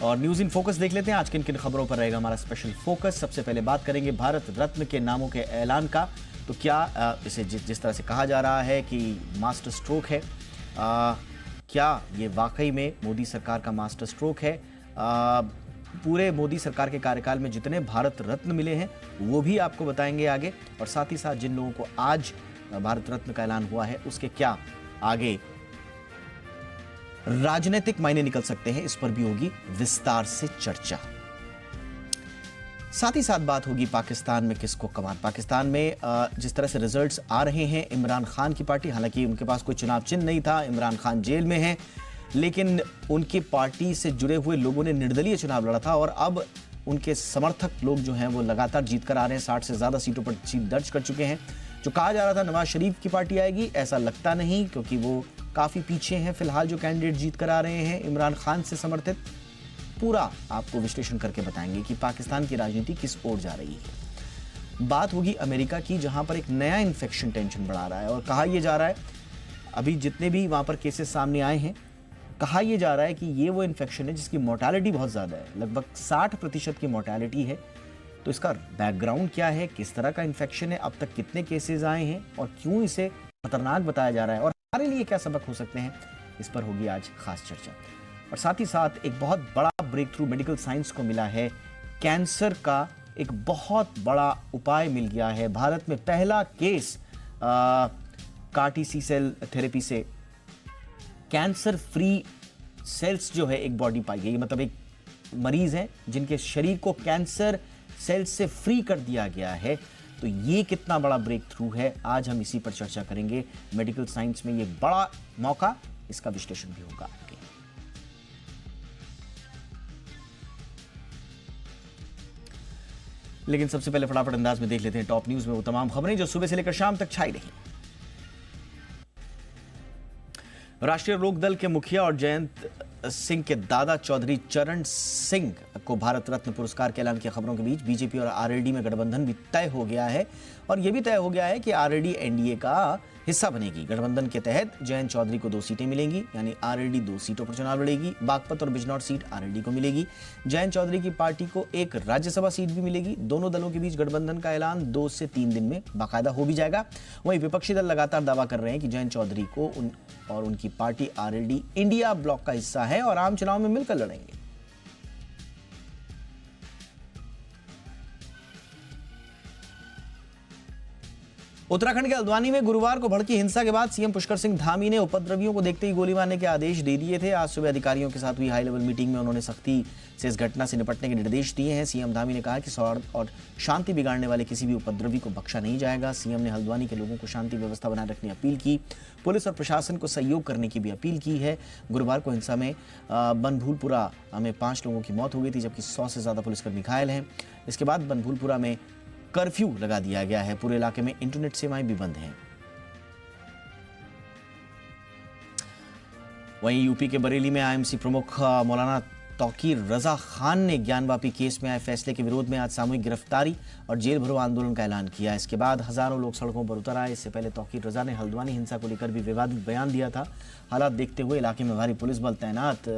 और news in focus देख लेते हैं आज किन किन खबरों पर रहेगा हमारा स्पेशल फोकस। सबसे पहले बात करेंगे भारत रत्न के नामों के ऐलान का। तो क्या इसे जिस तरह से कहा जा रहा है कि मास्टर स्ट्रोक है, क्या ये वाकई में मोदी सरकार का मास्टर स्ट्रोक है? पूरे मोदी सरकार के कार्यकाल में जितने भारत रत्न मिले हैं वो भी आपको बताएंगे आगे, और साथ ही साथ जिन लोगों को आज भारत रत्न का ऐलान हुआ है उसके क्या आगे राजनीतिक मायने निकल सकते हैं, इस पर भी होगी विस्तार से चर्चा। साथ ही साथ बात होगी पाकिस्तान में किसको कमान। पाकिस्तान में जिस तरह से रिजल्ट्स आ रहे हैं, इमरान खान की पार्टी, हालांकि उनके पास कोई चुनाव चिन्ह नहीं था, इमरान खान जेल में है, लेकिन उनकी पार्टी से जुड़े हुए लोगों ने निर्दलीय चुनाव लड़ा था और अब उनके समर्थक लोग जो हैं वो लगातार जीत कर आ रहे हैं। 60 से ज्यादा सीटों पर जीत दर्ज कर चुके हैं। जो कहा जा रहा था नवाज शरीफ की पार्टी आएगी, ऐसा लगता नहीं, क्योंकि वो काफी पीछे हैं फिलहाल जो कैंडिडेट जीत कर आ रहे हैं इमरान खान से समर्थित। पूरा आपको विश्लेषण करके बताएंगे कि पाकिस्तान की राजनीति किस ओर जा रही है। बात होगी अमेरिका की, जहां पर एक नया इन्फेक्शन टेंशन बढ़ा रहा है और कहा यह जा रहा है, अभी जितने भी वहां पर केसेस सामने आए हैं, कहा यह जा रहा है कि ये वो इन्फेक्शन है जिसकी मोर्टालिटी बहुत ज्यादा है, लगभग 60% की मोर्टालिटी है। तो इसका बैकग्राउंड क्या है, किस तरह का इन्फेक्शन है, अब तक कितने केसेस आए हैं और क्यों इसे खतरनाक बताया जा रहा है, और हमारे लिए क्या सबक हो सकते हैं, इस पर होगी आज खास चर्चा। और साथ ही साथ एक बहुत बड़ा ब्रेक थ्रू मेडिकल साइंस को मिला है। कैंसर का एक बहुत बड़ा उपाय मिल गया है। भारत में पहला केस CAR-T सेल थेरेपी से कैंसर फ्री सेल्स जो है एक बॉडी पाई गई, मतलब एक मरीज है जिनके शरीर को कैंसर सेल्स से फ्री कर दिया गया है। तो ये कितना बड़ा ब्रेक थ्रू है, आज हम इसी पर चर्चा करेंगे। मेडिकल साइंस में ये बड़ा मौका, इसका विश्लेषण भी होगा आगे। लेकिन सबसे पहले फटाफट अंदाज में देख लेते हैं टॉप न्यूज में वो तमाम खबरें जो सुबह से लेकर शाम तक छाई रही। राष्ट्रीय लोकदल के मुखिया और जयंत सिंह के दादा चौधरी चरण सिंह को भारत रत्न पुरस्कार के ऐलान की खबरों के बीच बीजेपी और आरएलडी में गठबंधन भी तय हो गया है, और यह भी तय हो गया है कि आरएलडी एनडीए का हिस्सा बनेगी। गठबंधन के तहत जयंत चौधरी को 2 सीटें मिलेंगी, यानी आरएलडी 2 सीटों पर चुनाव लड़ेगी। बागपत और बिजनौर सीट आरएलडी को मिलेगी। जयंत चौधरी की पार्टी को एक राज्यसभा सीट भी मिलेगी। दोनों दलों के बीच गठबंधन का ऐलान 2 से 3 दिन में बाकायदा हो भी जाएगा। वहीं विपक्षी दल लगातार दावा कर रहे हैं कि जयंत चौधरी को और उनकी पार्टी आरएलडी इंडिया ब्लॉक का हिस्सा है और आम चुनाव में मिलकर लड़ेंगे। उत्तराखंड के हल्द्वानी में गुरुवार को भड़की हिंसा के बाद सीएम पुष्कर सिंह धामी ने उपद्रवियों को देखते ही गोली मारने के आदेश दे दिए थे। आज सुबह अधिकारियों के साथ हुई हाई लेवल मीटिंग में उन्होंने सख्ती से इस घटना से निपटने के निर्देश दिए हैं। सीएम धामी ने कहा कि सौहार्द और शांति बिगाड़ने वाले किसी भी उपद्रवी को बख्शा नहीं जाएगा। सीएम ने हल्द्वानी के लोगों को शांति व्यवस्था बनाए रखने की अपील की। पुलिस और प्रशासन को सहयोग करने की भी अपील की है। गुरुवार को हिंसा में बनभूलपुरा में 5 लोगों की मौत हो गई थी, जबकि 100 से ज्यादा पुलिसकर्मी घायल हैं। इसके बाद बनभूलपुरा में कर्फ्यू लगा दिया गया है। पूरे इलाके में इंटरनेट सेवाएं भी बंद हैं। वहीं यूपी के बरेली में आईएमसी प्रमुख मौलाना तौकीर रजा खान ने ज्ञानवापी केस में आए फैसले के विरोध में आज सामूहिक गिरफ्तारी और जेल भरो आंदोलन का ऐलान किया। इसके बाद हजारों लोग सड़कों पर उतर आए। इससे पहले तौकीर रजा ने हल्द्वानी हिंसा को लेकर भी विवादित बयान दिया था। हालात देखते हुए इलाके में भारी पुलिस बल तैनात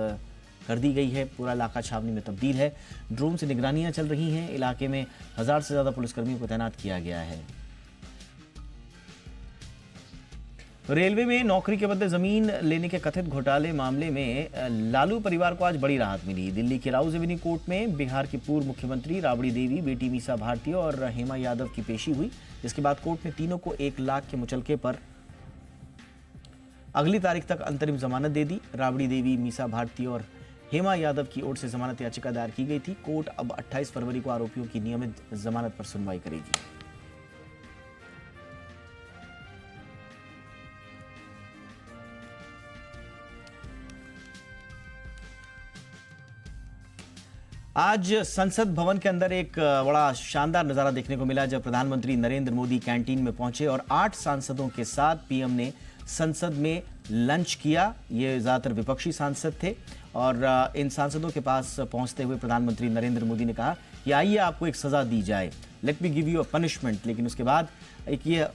कर दी गई है। पूरा इलाका छावनी में तब्दील है। ड्रोन से निगरानियां चल रही हैं। इलाके में 1000 से ज्यादा पुलिसकर्मियों को तैनात किया गया है। रेलवे में नौकरी के बदले जमीन लेने के कथित घोटाले मामले में लालू परिवार को आज बड़ी राहत मिली। दिल्ली के राउज एवेन्यू कोर्ट में बिहार की पूर्व मुख्यमंत्री राबड़ी देवी, बेटी मीसा भारती और हेमा यादव की पेशी हुई, जिसके बाद कोर्ट ने तीनों को 1 लाख के मुचलके पर अगली तारीख तक अंतरिम जमानत दे दी। राबड़ी देवी, मीसा भारती और हेमा यादव की ओर से जमानत याचिका दायर की गई थी। कोर्ट अब 28 फरवरी को आरोपियों की नियमित जमानत पर सुनवाई करेगी। आज संसद भवन के अंदर एक बड़ा शानदार नजारा देखने को मिला जब प्रधानमंत्री नरेंद्र मोदी कैंटीन में पहुंचे और 8 सांसदों के साथ पीएम ने संसद में लंच किया। ये ज्यादातर विपक्षी सांसद थे और इन सांसदों के पास पहुंचते हुए प्रधानमंत्री नरेंद्र मोदी ने कहा कि आइए आपको एक सजा दी जाए, let me give you a punishment. लेकिन उसके बाद एक ये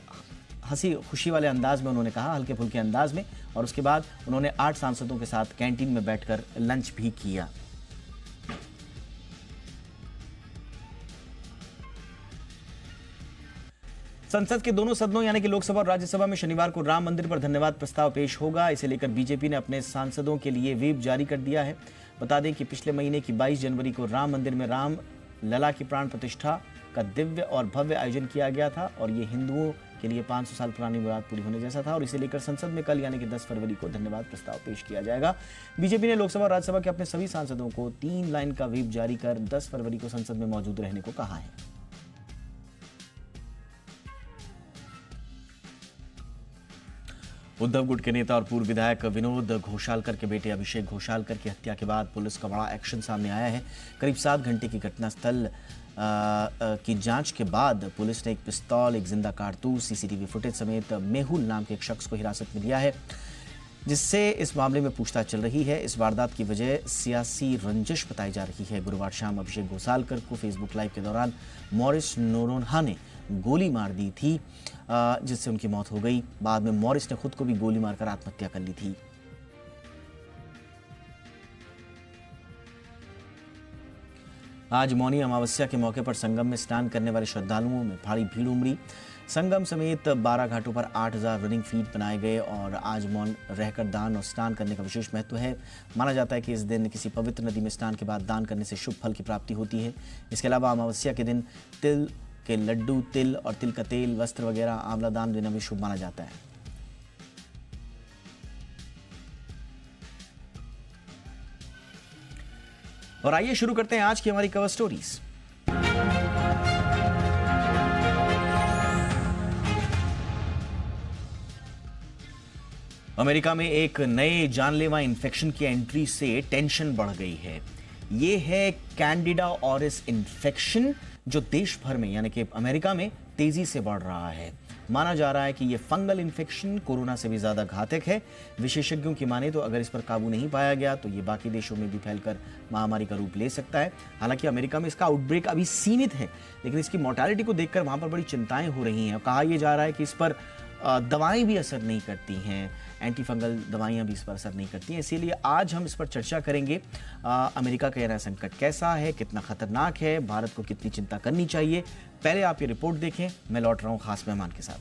हंसी खुशी वाले अंदाज में उन्होंने कहा, हल्के फुल्के अंदाज में, और उसके बाद उन्होंने 8 सांसदों के साथ कैंटीन में बैठकर लंच भी किया। संसद के दोनों सदनों यानी कि लोकसभा और राज्यसभा में शनिवार को राम मंदिर पर धन्यवाद प्रस्ताव पेश होगा। इसे लेकर बीजेपी ने अपने सांसदों के लिए व्हिप जारी कर दिया है। बता दें कि पिछले महीने की 22 जनवरी को राम मंदिर में राम लला की प्राण प्रतिष्ठा का दिव्य और भव्य आयोजन किया गया था और ये हिंदुओं के लिए 500 साल पुरानी मुराद पूरी होने जैसा था और इसे लेकर संसद में कल यानी कि 10 फरवरी को धन्यवाद प्रस्ताव पेश किया जाएगा। बीजेपी ने लोकसभा और राज्यसभा के अपने सभी सांसदों को 3 लाइन का व्हिप जारी कर 10 फरवरी को संसद में मौजूद रहने को कहा है। उद्धव गुट के नेता और पूर्व विधायक विनोद घोषालकर के बेटे अभिषेक घोषालकर की हत्या के बाद पुलिस का बड़ा एक्शन सामने आया है। करीब 7 घंटे की घटनास्थल की जांच के बाद पुलिस ने एक पिस्तौल, एक जिंदा कारतूस, सीसीटीवी फुटेज समेत मेहुल नाम के एक शख्स को हिरासत में लिया है, जिससे इस मामले में पूछताछ चल रही है। इस वारदात की वजह सियासी रंजिश बताई जा रही है। गुरुवार शाम अभिषेक घोषालकर को फेसबुक लाइव के दौरान मॉरिस नोरोन्हा ने गोली मार दी थी, जिससे उनकी मौत हो गई। बाद में मॉरिस ने खुद को भी गोली मारकर आत्महत्या कर ली थी। आज मौनी अमावस्या के मौके पर संगम में स्नान करने वाले श्रद्धालुओं में भारी भीड़ उमड़ी। संगम समेत 12 घाटों पर 8000 रनिंग फीट बनाए गए और आज मौन रहकर दान और स्नान करने का विशेष महत्व है। माना जाता है कि इस दिन किसी पवित्र नदी में स्नान के बाद दान करने से शुभ फल की प्राप्ति होती है। इसके अलावा अमावस्या के दिन तिल के लड्डू, तिल और तिल का तेल, वस्त्र वगैरह, आंवला दान देना भी शुभ माना जाता है। और आइए शुरू करते हैं आज की हमारी कवर स्टोरीज। अमेरिका में एक नए जानलेवा इन्फेक्शन की एंट्री से टेंशन बढ़ गई है। ये है कैंडिडा ऑरिस इन्फेक्शन, जो देश भर में यानी कि अमेरिका में तेजी से बढ़ रहा है। माना जा रहा है कि यह फंगल इन्फेक्शन कोरोना से भी ज्यादा घातक है। विशेषज्ञों की माने तो अगर इस पर काबू नहीं पाया गया तो ये बाकी देशों में भी फैलकर महामारी का रूप ले सकता है। हालांकि अमेरिका में इसका आउटब्रेक अभी सीमित है, लेकिन इसकी मोर्टालिटी को देखकर वहां पर बड़ी चिंताएं हो रही हैं। कहा यह जा रहा है कि इस पर दवाएं भी असर नहीं करती हैं, एंटी फंगल दवाइयां भी इस पर असर नहीं करती हैं। इसीलिए आज हम इस पर चर्चा करेंगे। अमेरिका का यह नया संकट कैसा है, कितना खतरनाक है, भारत को कितनी चिंता करनी चाहिए। पहले आप ये रिपोर्ट देखें, मैं लौट रहा हूं खास मेहमान के साथ।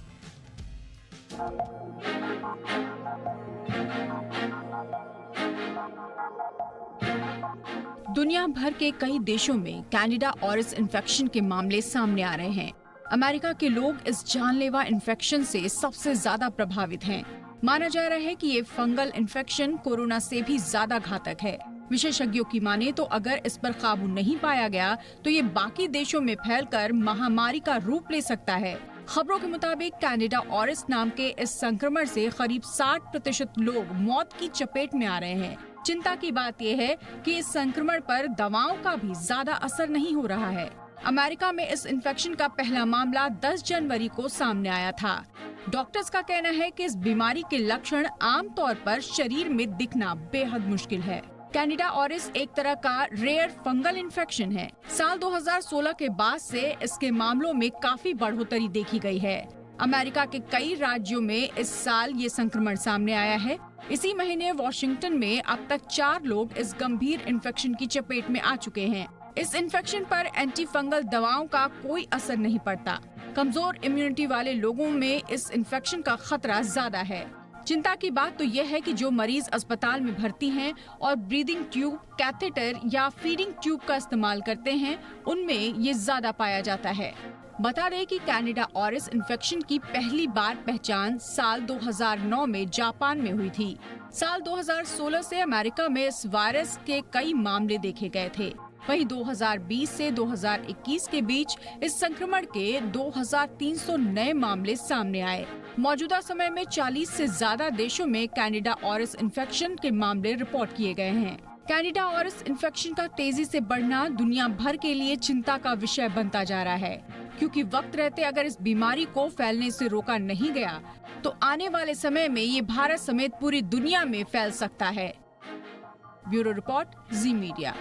दुनिया भर के कई देशों में कैंडिडा ऑरिस इन्फेक्शन के मामले सामने आ रहे हैं। अमेरिका के लोग इस जानलेवा इन्फेक्शन से सबसे ज्यादा प्रभावित हैं। माना जा रहा है कि ये फंगल इन्फेक्शन कोरोना से भी ज्यादा घातक है। विशेषज्ञों की माने तो अगर इस पर काबू नहीं पाया गया तो ये बाकी देशों में फैलकर महामारी का रूप ले सकता है। खबरों के मुताबिक कैंडिडा ऑरिस नाम के इस संक्रमण से करीब 60% लोग मौत की चपेट में आ रहे हैं। चिंता की बात यह है कि इस संक्रमण पर दवाओं का भी ज्यादा असर नहीं हो रहा है। अमेरिका में इस इन्फेक्शन का पहला मामला 10 जनवरी को सामने आया था। डॉक्टर्स का कहना है कि इस बीमारी के लक्षण आमतौर पर शरीर में दिखना बेहद मुश्किल है। कैंडिडा ऑरिस एक तरह का रेयर फंगल इन्फेक्शन है। साल 2016 के बाद से इसके मामलों में काफी बढ़ोतरी देखी गई है। अमेरिका के कई राज्यों में इस साल ये संक्रमण सामने आया है। इसी महीने वॉशिंगटन में अब तक 4 लोग इस गंभीर इन्फेक्शन की चपेट में आ चुके हैं। इस इन्फेक्शन पर एंटी फंगल दवाओं का कोई असर नहीं पड़ता। कमजोर इम्यूनिटी वाले लोगों में इस इन्फेक्शन का खतरा ज्यादा है। चिंता की बात तो यह है कि जो मरीज अस्पताल में भर्ती हैं और ब्रीदिंग ट्यूब, कैथेटर या फीडिंग ट्यूब का इस्तेमाल करते हैं, उनमें ये ज्यादा पाया जाता है। बता दें कि कैंडिडा ऑरिस इन्फेक्शन की पहली बार पहचान साल 2009 में जापान में हुई थी। साल 2016 से अमेरिका में इस वायरस के कई मामले देखे गए थे। वहीं 2020 से 2021 के बीच इस संक्रमण के 2300 नए मामले सामने आए। मौजूदा समय में 40 से ज्यादा देशों में कैंडिडा ऑरिस इन्फेक्शन के मामले रिपोर्ट किए गए हैं। कैंडिडा ऑरिस इन्फेक्शन का तेजी से बढ़ना दुनिया भर के लिए चिंता का विषय बनता जा रहा है, क्योंकि वक्त रहते अगर इस बीमारी को फैलने से रोका नहीं गया तो आने वाले समय में ये भारत समेत पूरी दुनिया में फैल सकता है। ब्यूरो रिपोर्ट, जी मीडिया।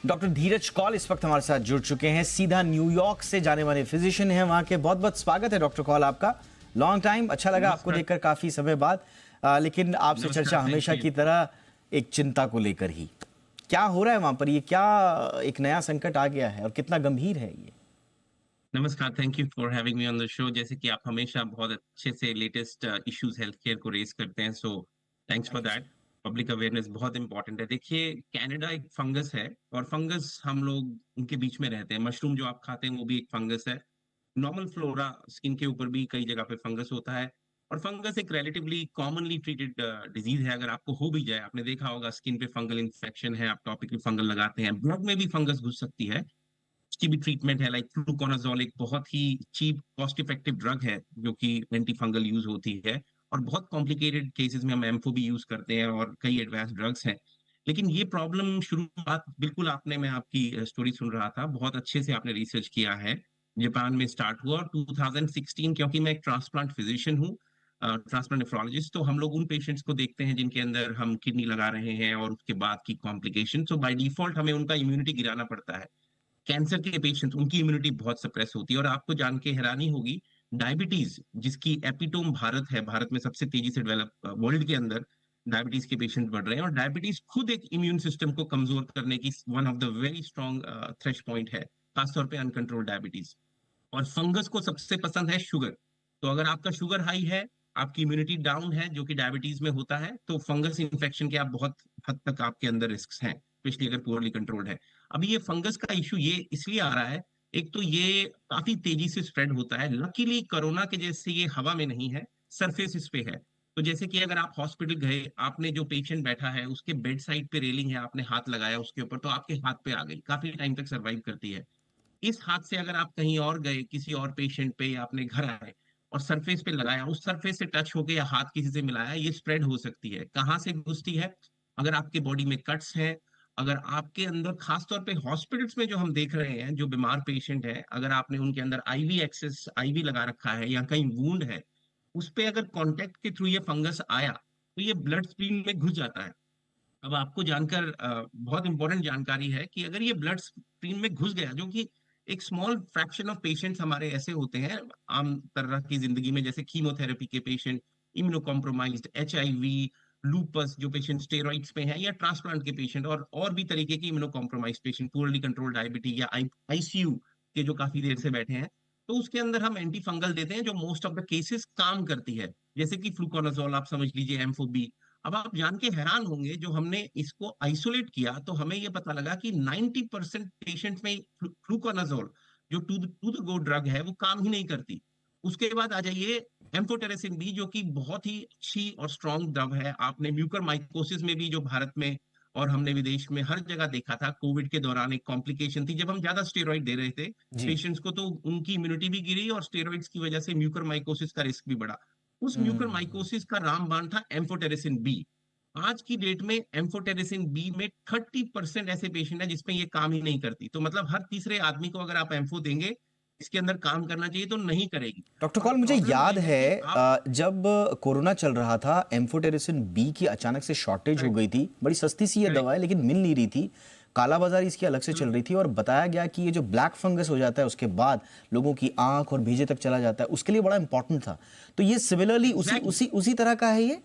डॉक्टर धीरज कौल इस वक्त हमारे साथ जुड़ चुके हैं, सीधा न्यूयॉर्क से जाने वाले फिजिशियन हैं वहां के। बहुत बहुत स्वागत है डॉक्टर कौल आपका। लॉन्ग टाइम, अच्छा लगा आपको देखकर काफी समय बाद। लेकिन आपसे चर्चा हमेशा की तरह एक चिंता को लेकर ही। क्या हो रहा है वहां पर, ये क्या एक नया संकट आ गया है और कितना गंभीर है ये? नमस्कार, thank you for having me on the show. जैसे कि आप हमेशा बहुत अच्छे से लेटेस्ट इश्यूज हेल्थ केयर को रेज करते हैं, so thanks for thank you sir. That. Public awareness बहुत इंपॉर्टेंट है। देखिए, कनाडा एक फंगस है और फंगस हम लोग उनके बीच में रहते हैं। मशरूम जो आप खाते हैं वो भी एक फंगस है। नॉर्मल फ्लोरा स्किन के ऊपर भी कई जगह पे फंगस होता है और फंगस एक रिलेटिवली कॉमनली ट्रीटेड डिजीज है। अगर आपको हो भी जाए, आपने देखा होगा स्किन पे फंगल इन्फेक्शन है, आप टॉपिकली फंगल लगाते हैं, ब्लड में भी फंगस घुस सकती है। उसकी भी ट्रीटमेंट है, लाइक फ्लूकोनाजोल एक बहुत ही चीप कॉस्ट इफेक्टिव ड्रग है जो कि एंटी फंगल यूज होती है। और बहुत कॉम्प्लिकेटेड केसेस में हम एम्फो भी यूज करते हैं और कई एडवांस ड्रग्स हैं। लेकिन ये प्रॉब्लम शुरुआत बिल्कुल आपने, मैं आपकी स्टोरी सुन रहा था, बहुत अच्छे से आपने रिसर्च किया है। जापान में स्टार्ट हुआ और 2016, क्योंकि मैं एक ट्रांसप्लांट फिजिशियन हूँ, ट्रांसप्लांट नेफ्रोलॉजिस्ट, तो हम लोग उन पेशेंट्स को देखते हैं जिनके अंदर हम किडनी लगा रहे हैं और उसके बाद की कॉम्प्लिकेशन, तो बाय डिफॉल्ट हमें उनका इम्यूनिटी गिराना पड़ता है। कैंसर के पेशेंट, उनकी इम्यूनिटी बहुत सप्रेस होती है। और आपको जान के हैरानी होगी, डायबिटीज जिसकी एपिटोम भारत है, भारत में सबसे तेजी से डेवलप वर्ल्ड के अंदर डायबिटीज के पेशेंट बढ़ रहे हैं। और डायबिटीज खुद एक इम्यून सिस्टम को कमजोर करने की one of the very strong thresh point है, खासतौर पे अनकंट्रोल्ड डायबिटीज। और फंगस को सबसे पसंद है शुगर। तो अगर आपका शुगर हाई है, आपकी इम्यूनिटी डाउन है, जो कि डायबिटीज में होता है, तो फंगस इन्फेक्शन के आप बहुत हद तक आपके अंदर रिस्क हैं, स्पेशली अगर पुअरली कंट्रोल्ड है। अभी ये फंगस का इशू ये इसलिए आ रहा है, एक तो ये काफी तेजी से स्प्रेड होता है। लकीली कोरोना के जैसे ये हवा में नहीं है, सरफेसिस पे है। तो जैसे कि अगर आप हॉस्पिटल गए, आपने जो पेशेंट बैठा है उसके बेड साइड पे रेलिंग है, आपने हाथ लगाया उसके ऊपर, तो आपके हाथ पे आ गई, काफी टाइम तक सर्वाइव करती है। इस हाथ से अगर आप कहीं और गए, किसी और पेशेंट पे, या अपने घर आए और सरफेस पे लगाया, उस सरफेस से टच होके या हाथ किसी से मिलाया, ये स्प्रेड हो सकती है। कहाँ से घुसती है? अगर आपके बॉडी में कट्स हैं, अगर आपके अंदर, खासतौर पे हॉस्पिटल्स में जो हम देख रहे हैं, जो बीमार पेशेंट है, अगर आपने उनके अंदर आईवी एक्सेस, आईवी लगा रखा है या कहीं वूंड है, उस पे अगर कांटेक्ट के थ्रू ये फंगस आया तो ये ब्लड स्ट्रीम में घुस जाता है। अब आपको जानकर बहुत इंपॉर्टेंट जानकारी है कि अगर ये ब्लड स्ट्रीम में घुस गया, जो कि एक स्मॉल फ्रैक्शन ऑफ पेशेंट्स हमारे ऐसे होते हैं आम तरह की जिंदगी में, जैसे कीमोथेरेपी के patient, immunocompromised, HIV, lupus जो पेशेंट स्टेरॉइड्स पे हैं, या ट्रांसप्लांट के पेशेंट, और भी तरीके के immuno compromised patient, poorly control diabetes, या आईसीयू के जो काफी देर से बैठे हैं, तो उसके अंदर हम एंटी फंगल देते हैं जो मोस्ट ऑफ द केसेस काम करती है, जैसे कि फ्लूकोनाजोल आप समझ लीजिए, एम्फोबी। अब आप जान के हैरान होंगे, जो हमने इसको आइसोलेट किया तो हमें ये पता लगा कि 90% पेशेंट में फ्लूकोनाजोल, जो टू द गो ड्रग है, वो काम ही नहीं करती। उसके बाद आ जाइए एम्फोटेरेसिन बी, जो कि बहुत ही अच्छी और स्ट्रॉन्ग ड्रग है। आपने म्यूकर माइकोसिस में भी, जो भारत में और हमने विदेश में हर जगह देखा था, कोविड के दौरान एक कॉम्प्लिकेशन थी, जब हम ज्यादा स्टेरॉइड दे रहे थे जी। पेशेंट्स को, तो उनकी इम्यूनिटी भी गिरी और स्टेरॉइड्स की वजह से म्यूकर माइकोसिस का रिस्क भी बढ़ा। उस म्यूकर हम्म। माइकोसिस का रामबाण था एम्फोटेरेसिन बी। आज की डेट में एम्फोटेरेसिन बी में 30% ऐसे पेशेंट है जिसमें ये काम ही नहीं करती। तो मतलब हर तीसरे आदमी को अगर आप एम्फो देंगे, इसके अंदर काम करना चाहिए, तो नहीं करेगी। डॉक्टर अब कॉल, मुझे प्रॉब्लम याद ये है है कि आप, जब कोरोना चल रहा था, एम्फोटेरिसिन बी की अचानक से शॉर्टेज हो करेक्ट, गई थी। बड़ी सस्ती सी ये करेक्ट, दवा है लेकिन मिल नहीं रही थी। कालाबाजारी इसकी अलग से चल रही थी और बताया गया कि ये जो ब्लैक फंगस हो जाता है उसके बाद लोगों की आंख और भेजे तक चला जाता है, उसके लिए बड़ा इंपॉर्टेंट था। तो ये सिमिलरली उसी एग्जैक्टली। उसी उसी तरह का है ये।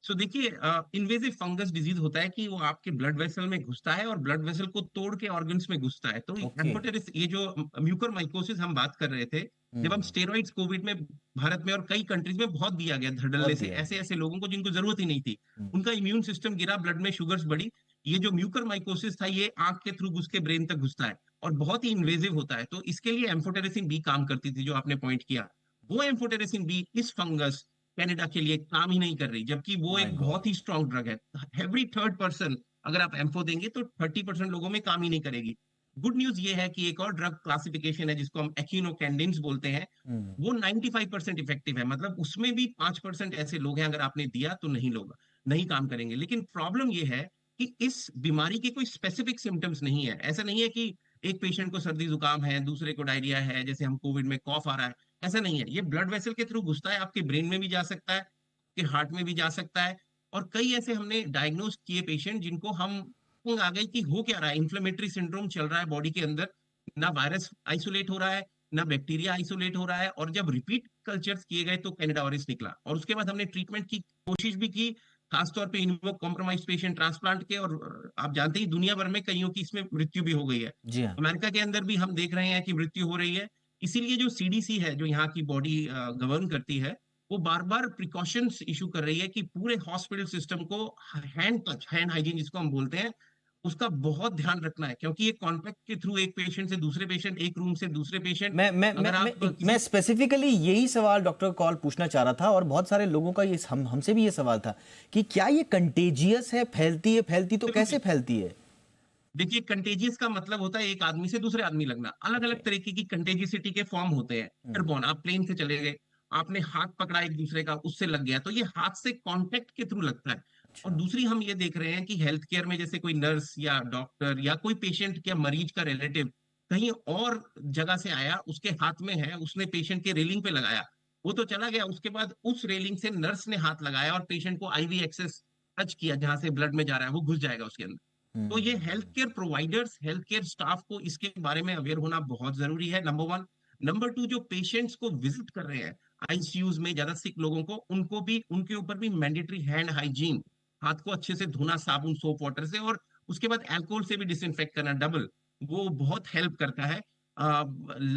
सो देखिए, इन्वेजिव फंगस डिजीज होता है कि वो आपके ब्लड वेसल में घुसता है और ब्लड वेसल को तोड़ के ऑर्गन्स में घुसता है। तो ओके। एम्फोटेरिस, ये जो म्यूकर माइकोसिस हम बात कर रहे थे, जब हम हम्म। स्टेरॉइड्स कोविड में भारत में और कई कंट्रीज में बहुत दिया गया बहुत धड़ल्ले से, दिया ऐसे गया। ऐसे लोगों को जिनको जरूरत ही नहीं थी, हम्म। उनका इम्यून सिस्टम गिरा, ब्लड में शुगर्स बढ़ी। ये जो म्यूकर माइकोसिस था, ये आंख के थ्रू घुस के ब्रेन तक घुसता है और बहुत ही इन्वेजिव होता है। तो इसके लिए एम्फोटेरिसिन बी काम करती थी, जो आपने पॉइंट किया। वो एम्फोटेरिसिन बी इस फंगस कनाडा के लिए काम ही नहीं कर रही, जबकि वो माय एक गॉड। बहुत ही स्ट्रॉन्ग ड्रग है। एवरी थर्ड पर्सन, अगर आप एम्फो देंगे तो 30% लोगों में काम ही नहीं करेगी। गुड न्यूज ये है कि एक और ड्रग क्लासिफिकेशन है जिसको हम एक्यूनोकैंडिन्स बोलते हैं, हम्म। वो 95% इफेक्टिव है। मतलब उसमें भी 5% ऐसे लोग हैं, अगर आपने दिया तो नहीं, लोग नहीं काम करेंगे। लेकिन प्रॉब्लम ये है कि इस बीमारी के कोई स्पेसिफिक सिम्टम्स नहीं है। ऐसा नहीं है कि एक पेशेंट को सर्दी जुकाम है, दूसरे को डायरिया है, जैसे हम कोविड में कॉफ आ रहा है, ऐसा नहीं है। ये ब्लड वेसल के थ्रू घुसता है, आपके ब्रेन में भी जा सकता है, आपके हार्ट में भी जा सकता है। और कई ऐसे हमने डायग्नोज किए पेशेंट जिनको हम आ गई कि हो क्या रहा है, इन्फ्लेमेटरी सिंड्रोम चल रहा है बॉडी के अंदर, ना वायरस आइसोलेट हो रहा है, ना बैक्टीरिया आइसोलेट हो रहा है। और जब रिपीट कल्चर्स किए गए तो कैनाडा वायरस निकला, और उसके बाद हमने ट्रीटमेंट की कोशिश भी की, खासतौर पे इम्यूनो कॉम्प्रोमाइज पेशेंट ट्रांसप्लांट के। और आप जानते ही दुनिया भर में कईयों की इसमें मृत्यु भी हो गई है। जी हाँ। अमेरिका के अंदर भी हम देख रहे हैं कि मृत्यु हो रही है। इसीलिए जो सीडीसी है, जो यहाँ की बॉडी गवर्न करती है, वो बार-बार प्रिकॉशंस इश्यू कर रही है कि पूरे हॉस्पिटल सिस्टम को हैंड टच, हैंड हाइजीन जिसको हम बोलते हैं, उसका बहुत ध्यान रखना है, क्योंकि ये कॉन्टैक्ट के थ्रू एक पेशेंट से दूसरे पेशेंट, एक रूम से दूसरे पेशेंट, अगर आप मैं किसी स्पेसिफिकली यही सवाल डॉक्टर कॉल पूछना चाह रहा था, और बहुत सारे लोगों का ये हमसे भी ये सवाल था कि क्या ये कंटेजियस है, फैलती है, फैलती तो कैसे फैलती है? देखिए, कंटेजियस का मतलब होता है एक आदमी से दूसरे आदमी लगना। ओके। अलग-अलग तरीके की कंटेजियसिटी के फॉर्म होते हैं। एयरबॉर्न, आप प्लेन से चले गए, आपने हाथ पकड़ा एक दूसरे का, उससे लग गया, तो ये हाथ से कांटेक्ट के थ्रू लगता है। और अच्छा। दूसरी हम ये देख रहे हैं कि हेल्थ केयर में जैसे कोई नर्स या डॉक्टर या कोई पेशेंट या मरीज का रिलेटिव कहीं और जगह से आया, उसके हाथ में है, उसने पेशेंट के रेलिंग पे लगाया, वो तो चला गया, उसके बाद उस रेलिंग से नर्स ने हाथ लगाया और पेशेंट को आईवी एक्सेस टच किया, जहाँ से ब्लड में जा रहा है, वो घुस जाएगा उसके अंदर। तो ये health hmm. Care providers, health care staff को इसके बारे में अवेयर होना बहुत जरूरी है, नंबर वन। नंबर टू, जो पेशेंट्स को विजिट कर रहे हैं आईसीयूज में, ज्यादा सिक लोगों को, उनको भी, उनके ऊपर भी मैंडेटरी हैंड हाइजीन, हाथ को अच्छे से धोना साबुन सोप वाटर से, और उसके बाद अल्कोहल से भी डिसइंफेक्ट करना डबल, वो बहुत हेल्प करता है।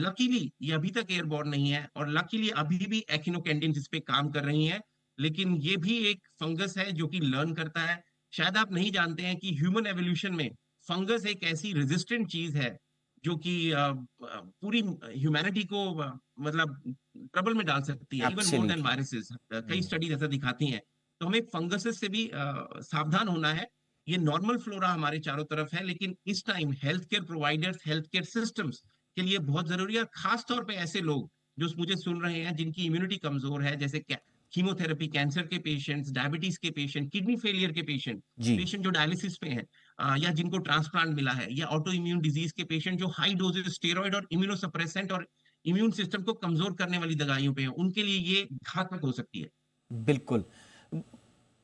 लकीली ये अभी तक एयरबॉर्न नहीं है, और लकीली अभी भी एकिनोकेंडिन्स इस पे काम कर रही हैं, लेकिन ये भी एक फंगस है जो कि लर्न करता है। शायद आप नहीं जानते हैं कि ह्यूमन एवोल्यूशन में फंगस एक ऐसी रेजिस्टेंट चीज है जो कि पूरी ह्यूमैनिटी को मतलब ट्रबल में डाल सकती है, even more than absolutely. Viruses. कई स्टडीज ऐसा दिखाती हैं। तो हमें फंगसेस से भी सावधान होना है। ये नॉर्मल फ्लोरा हमारे चारों तरफ है, लेकिन इस time health care providers, health care systems के लिए बहुत जरूरी है, खास तौर पे ऐसे लोग जो मुझे सुन रहे हैं जिनकी इम्यूनिटी कमजोर है, जैसे कीमोथेरेपी, कैंसर के पेशेंट्स, डायबिटीज के पेशेंट, किडनी फेलियर के पेशेंट, जी। पेशेंट जो डायलिसिस पे हैं, या जिनको ट्रांसप्लांट मिला है, या ऑटो इम्यून डिजीज के पेशेंट जो हाई डोजेज स्टेरॉइड और इम्यूनोसप्रेसेंट और इम्यून सिस्टम को कमजोर करने वाली दवाइयों पे हैं, उनके लिए ये घातक हो सकती है। बिल्कुल।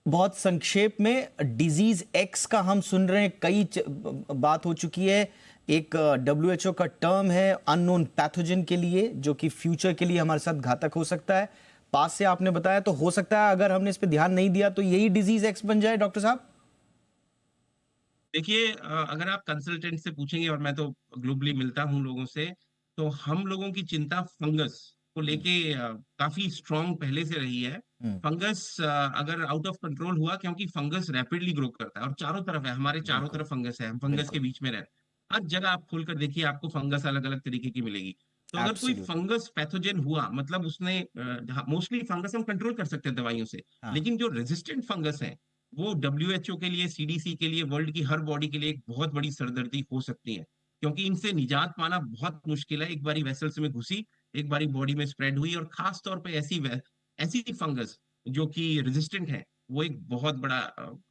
बहुत संक्षेप में, डिजीज एक्स का हम सुन रहे हैं, बात हो चुकी है। एक डब्ल्यूएचओ का टर्म है अननोन पैथोजन के लिए, जो कि फ्यूचर के लिए हमारे साथ घातक हो सकता है। पास से आपने बताया, तो हो सकता है अगर हमने इस पे ध्यान नहीं दिया तो यही डिजीज एक्स बन जाए डॉक्टर साहब। देखिए, अगर आप कंसल्टेंट से पूछेंगे, और मैं तो ग्लोबली मिलता हूँ लोगों से, तो हम लोगों की चिंता फंगस को लेके काफी स्ट्रांग पहले से रही है। हम्म। फंगस अगर आउट ऑफ कंट्रोल हुआ, क्योंकि फंगस रैपिडली ग्रो करता है और चारों तरफ है, हमारे चारों बिल्कुल। तरफ फंगस है, हम फंगस के बिल्कुल। बीच में रहते हैं। हर जगह आप खोलकर देखिए, आपको फंगस अलग अलग तरीके की मिलेगी। तो अगर कोई एब्सोल्युटली। फंगस पैथोजन हुआ, मतलब उसने, मोस्टली फंगस हम कंट्रोल कर सकते हैं दवाइयों से, हाँ। लेकिन जो रेजिस्टेंट फंगस है, वो डब्ल्यूएचओ के लिए, सीडीसी के लिए, वर्ल्ड की हर बॉडी के लिए एक बहुत बड़ी सरदर्दी हो सकती है, क्योंकि इनसे निजात पाना बहुत मुश्किल है। एक बारी वेसल्स में घुसी, एक बारी बॉडी में स्प्रेड हुई, और खास तौर पे ऐसी फंगस जो कि रेजिस्टेंट है, वो एक बहुत बड़ा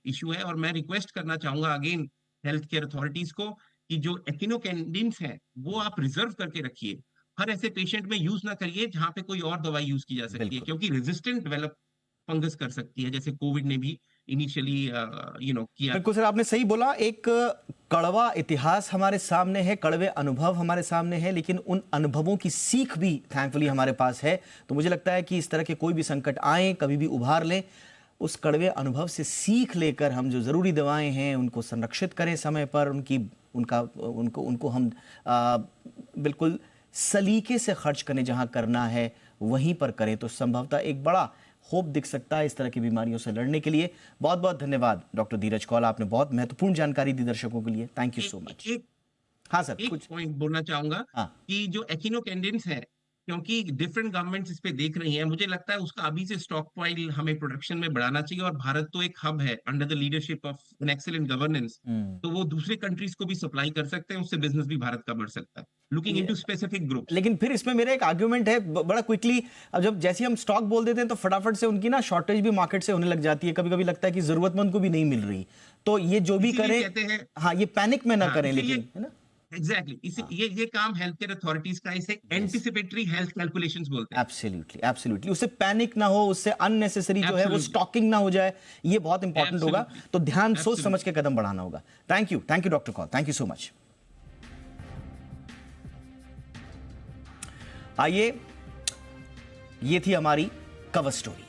इशू है। और मैं रिक्वेस्ट करना चाहूंगा अगेन हेल्थ केयर अथॉरिटीज को, कि जो एक्टिनोकेंडिन्स है वो आप रिजर्व करके रखिए, हर ऐसे पेशेंट में यूज ना करिए जहां पे कोई और दवाई यूज की जा सकती है, बिल्कुल। क्योंकि रेजिस्टेंट डेवलप फंगस कर सकती है, जैसे कोविड ने भी इनिशियली किया। बिल्कुल सर, आपने सही बोला। एक कड़वा इतिहास हमारे सामने है, कड़वे अनुभव हमारे सामने हैं, लेकिन उन अनुभवों की सीख भी थैंकफुली हमारे पास है। तो मुझे लगता है कि इस तरह के कोई भी संकट आए, कभी भी उभार लें, उस कड़वे अनुभव से सीख लेकर हम जो ज़रूरी दवाएं हैं उनको संरक्षित करें समय पर, उनको हम बिल्कुल सलीके से खर्च करें, जहां करना है वहीं पर करें, तो संभवतः एक बड़ा होप दिख सकता है इस तरह की बीमारियों से लड़ने के लिए। बहुत बहुत धन्यवाद डॉक्टर धीरज कौल, आपने बहुत महत्वपूर्ण जानकारी दी दर्शकों के लिए। Thank you so much. एक हाँ सर, एक कुछ। पॉइंट बोलना चाहूंगा, हाँ। कि जो एक्टिनोकेंडिन्स है, क्योंकि डिफरेंट गवर्नमेंट्स इस पे देख रही हैं, मुझे लगता है उसका अभी से स्टॉक पाइल हमें प्रोडक्शन में बढ़ाना चाहिए। और भारत तो एक हब है under the leadership of an excellent governance, hmm. तो वो दूसरे कंट्रीज को भी सप्लाई कर सकते हैं, उससे बिजनेस भी भारत का बढ़ सकता है, लुकिंग ये, इनटू स्पेसिफिक ग्रुप्स। लेकिन फिर इसमें मेरा एक आर्ग्यूमेंट है बड़ा क्विकली। अब जब जैसे हम स्टॉक बोल देते हैं तो फटाफट से उनकी ना शॉर्टेज भी मार्केट से होने लग जाती है, कभी कभी लगता है कि जरूरतमंद को भी नहीं मिल रही। तो ये जो भी इसीलिए करें, कहते हैं, हाँ, ये पैनिक में ना हाँ करें, इसीलिए, लेकिन है ना। एग्जैक्टली इसी हाँ। ये काम हेल्थ केयर अथॉरिटीज का, इसे यस। एंटिसिपेटरी हेल्थ कैलकुलेशंस बोलते हैं। एब्सोल्युटली, एब्सोल्युटली, उससे पैनिक ना हो, उससे अननेसेसरी जो है वो एब्सोल्युटली, स्टॉकिंग ना हो जाए, ये बहुत इंपॉर्टेंट होगा। एब्सोल्युटली, तो ध्यान सोच समझ एब्सोल्युटली। के कदम बढ़ाना होगा। Thank you doctor Kaul, thank you so much. आइए, ये थी हमारी कवर स्टोरी।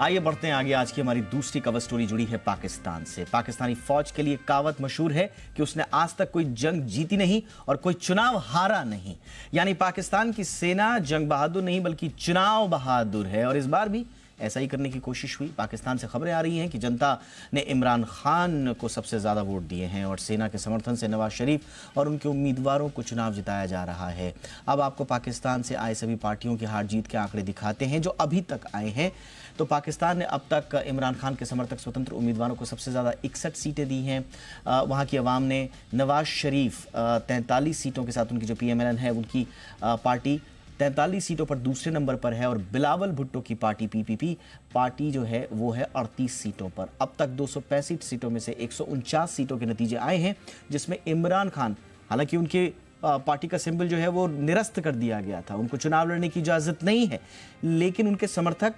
आइए बढ़ते हैं आगे। आज की हमारी दूसरी कवर स्टोरी जुड़ी है पाकिस्तान से। पाकिस्तानी फौज के लिए कहावत मशहूर है कि उसने आज तक कोई जंग जीती नहीं और कोई चुनाव हारा नहीं। यानी पाकिस्तान की सेना जंग बहादुर नहीं बल्कि चुनाव बहादुर है और इस बार भी ऐसा ही करने की कोशिश हुई। पाकिस्तान से खबरें आ रही हैं कि जनता ने इमरान खान को सबसे ज़्यादा वोट दिए हैं और सेना के समर्थन से नवाज शरीफ और उनके उम्मीदवारों को चुनाव जिताया जा रहा है। अब आपको पाकिस्तान से आए सभी पार्टियों की हार जीत के आंकड़े दिखाते हैं जो अभी तक आए हैं। तो पाकिस्तान ने अब तक इमरान खान के समर्थक स्वतंत्र उम्मीदवारों को सबसे ज़्यादा 61 सीटें दी हैं। वहाँ की आवाम ने नवाज शरीफ 43 सीटों के साथ, उनकी जो PMLN है उनकी पार्टी 43 सीटों पर दूसरे नंबर पर है और बिलावल भुट्टो की पार्टी PPP पार्टी जो है वो है 38 सीटों पर। अब तक 265 सीटों में से 149 सीटों के नतीजे आए हैं जिसमें इमरान खान, हालांकि उनके पार्टी का सिंबल जो है वो निरस्त कर दिया गया था, उनको चुनाव लड़ने की इजाज़त नहीं है, लेकिन उनके समर्थक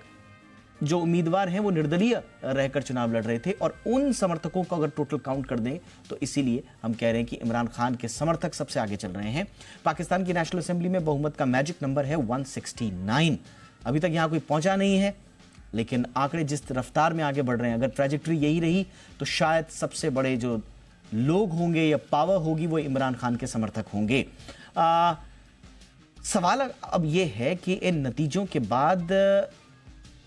जो उम्मीदवार हैं वो निर्दलीय रहकर चुनाव लड़ रहे थे और उन समर्थकों को अगर टोटल काउंट कर दें तो इसीलिए हम कह रहे हैं कि इमरान खान के समर्थक सबसे आगे चल रहे हैं। पाकिस्तान की नेशनल असेंबली में बहुमत का मैजिक नंबर है 169। अभी तक यहां कोई पहुंचा नहीं है, लेकिन आंकड़े जिस रफ्तार में आगे बढ़ रहे हैं, अगर ट्रैजेक्टरी यही रही तो शायद सबसे बड़े जो लोग होंगे या पावर होगी वो इमरान खान के समर्थक होंगे। सवाल अब यह है कि इन नतीजों के बाद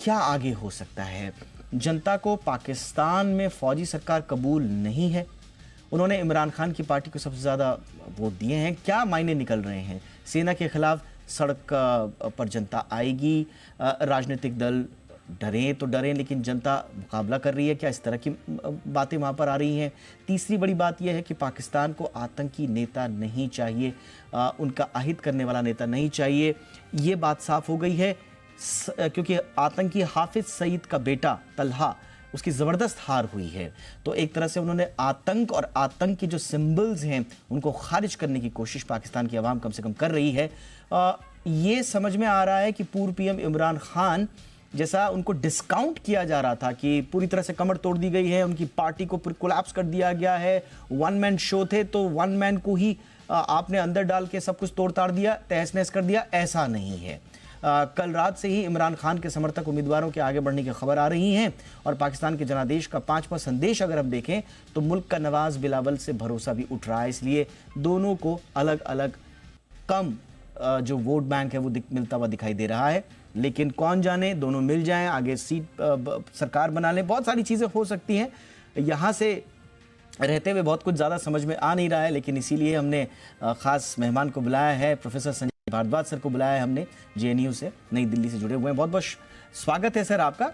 क्या आगे हो सकता है। जनता को पाकिस्तान में फौजी सरकार कबूल नहीं है। उन्होंने इमरान खान की पार्टी को सबसे ज़्यादा वोट दिए हैं। क्या मायने निकल रहे हैं? सेना के खिलाफ सड़क पर जनता आएगी, राजनीतिक दल डरें तो डरें लेकिन जनता मुकाबला कर रही है, क्या इस तरह की बातें वहाँ पर आ रही हैं? तीसरी बड़ी बात यह है कि पाकिस्तान को आतंकी नेता नहीं चाहिए, उनका अहित करने वाला नेता नहीं चाहिए। ये बात साफ हो गई है क्योंकि आतंकी हाफिज सईद का बेटा तलहा, उसकी ज़बरदस्त हार हुई है। तो एक तरह से उन्होंने आतंक और आतंक की जो सिंबल्स हैं उनको खारिज करने की कोशिश पाकिस्तान की आवाम कम से कम कर रही है। ये समझ में आ रहा है कि पूर्व PM इमरान खान जैसा उनको डिस्काउंट किया जा रहा था कि पूरी तरह से कमर तोड़ दी गई है, उनकी पार्टी को कोलैप्स कर दिया गया है, वन मैन शो थे तो वन मैन को ही आपने अंदर डाल के सब कुछ तोड़ ताड़ दिया, तहस नहस कर दिया, ऐसा नहीं है। कल रात से ही इमरान खान के समर्थक उम्मीदवारों के आगे बढ़ने की खबर आ रही हैं और पाकिस्तान के जनादेश का 5वां संदेश अगर हम देखें तो मुल्क का नवाज बिलावल से भरोसा भी उठ रहा है। इसलिए दोनों को अलग अलग कम जो वोट बैंक है वो मिलता हुआ दिखाई दे रहा है, लेकिन कौन जाने दोनों मिल जाएं, आगे सीट सरकार बना लें, बहुत सारी चीज़ें हो सकती हैं। यहाँ से रहते हुए बहुत कुछ ज़्यादा समझ में आ नहीं रहा है, लेकिन इसीलिए हमने ख़ास मेहमान को बुलाया है। प्रोफेसर संजय भारद्वाज सर को बुलाया है हमने, JNU से, नई दिल्ली से जुड़े हुए हैं। बहुत बहुत स्वागत है सर आपका।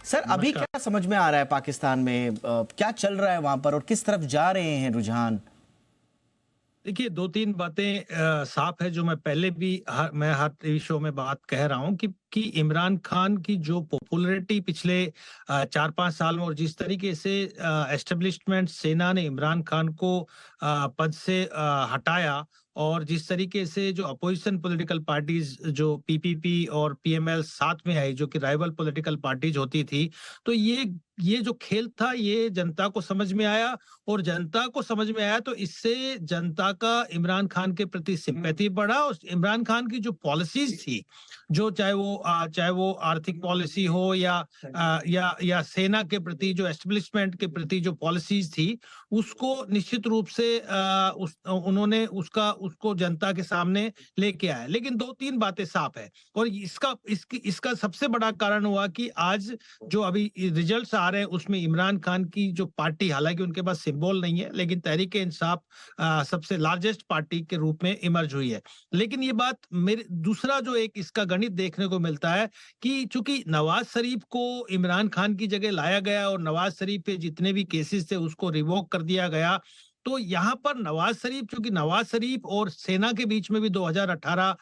सर अभी क्या समझ में आ रहा है पाकिस्तान में, क्या चल रहा है वहां पर और किस तरफ जा रहे हैं रुझान? देखिए, 2-3 बातें साफ है जो मैं पहले भी मैं हर टीवी शो में बात कह रहा हूं कि इमरान खान की जो पॉपुलैरिटी पिछले 4-5 साल में और जिस तरीके से एस्टेब्लिशमेंट सेना ने इमरान खान को पद से हटाया और जिस तरीके से जो अपोजिशन पॉलिटिकल पार्टीज जो PPP और PML साथ में आई जो कि राइवल पॉलिटिकल पार्टीज होती थी, तो ये जो खेल था ये जनता को समझ में आया और जनता को समझ में आया तो इससे जनता का इमरान खान के प्रति सिंपैथी बढ़ा और इमरान खान की जो पॉलिसीज थी, जो चाहे वो आर्थिक पॉलिसी हो या सेना के प्रति जो एस्टेब्लिशमेंट के प्रति जो पॉलिसीज थी उसको निश्चित रूप से उन्होंने उसको जनता के सामने लेके आया। लेकिन 2-3 बातें साफ है और इसका सबसे बड़ा कारण हुआ कि आज जो अभी रिजल्ट्स आ रहे हैं उसमें इमरान खान की जो पार्टी, हालांकि उनके पास सिंबल नहीं है, लेकिन तहरीक इंसाफ सबसे लार्जेस्ट पार्टी के रूप में इमर्ज हुई है। लेकिन ये बात मेरे दूसरा जो एक इसका गणित देखने को मिलता है कि चूंकि नवाज शरीफ को इमरान खान की जगह लाया गया और नवाज शरीफ पे जितने भी केसेस थे उसको रिवोक कर दिया गया, तो यहाँ पर नवाज शरीफ, क्योंकि नवाज शरीफ और सेना के बीच में भी 2018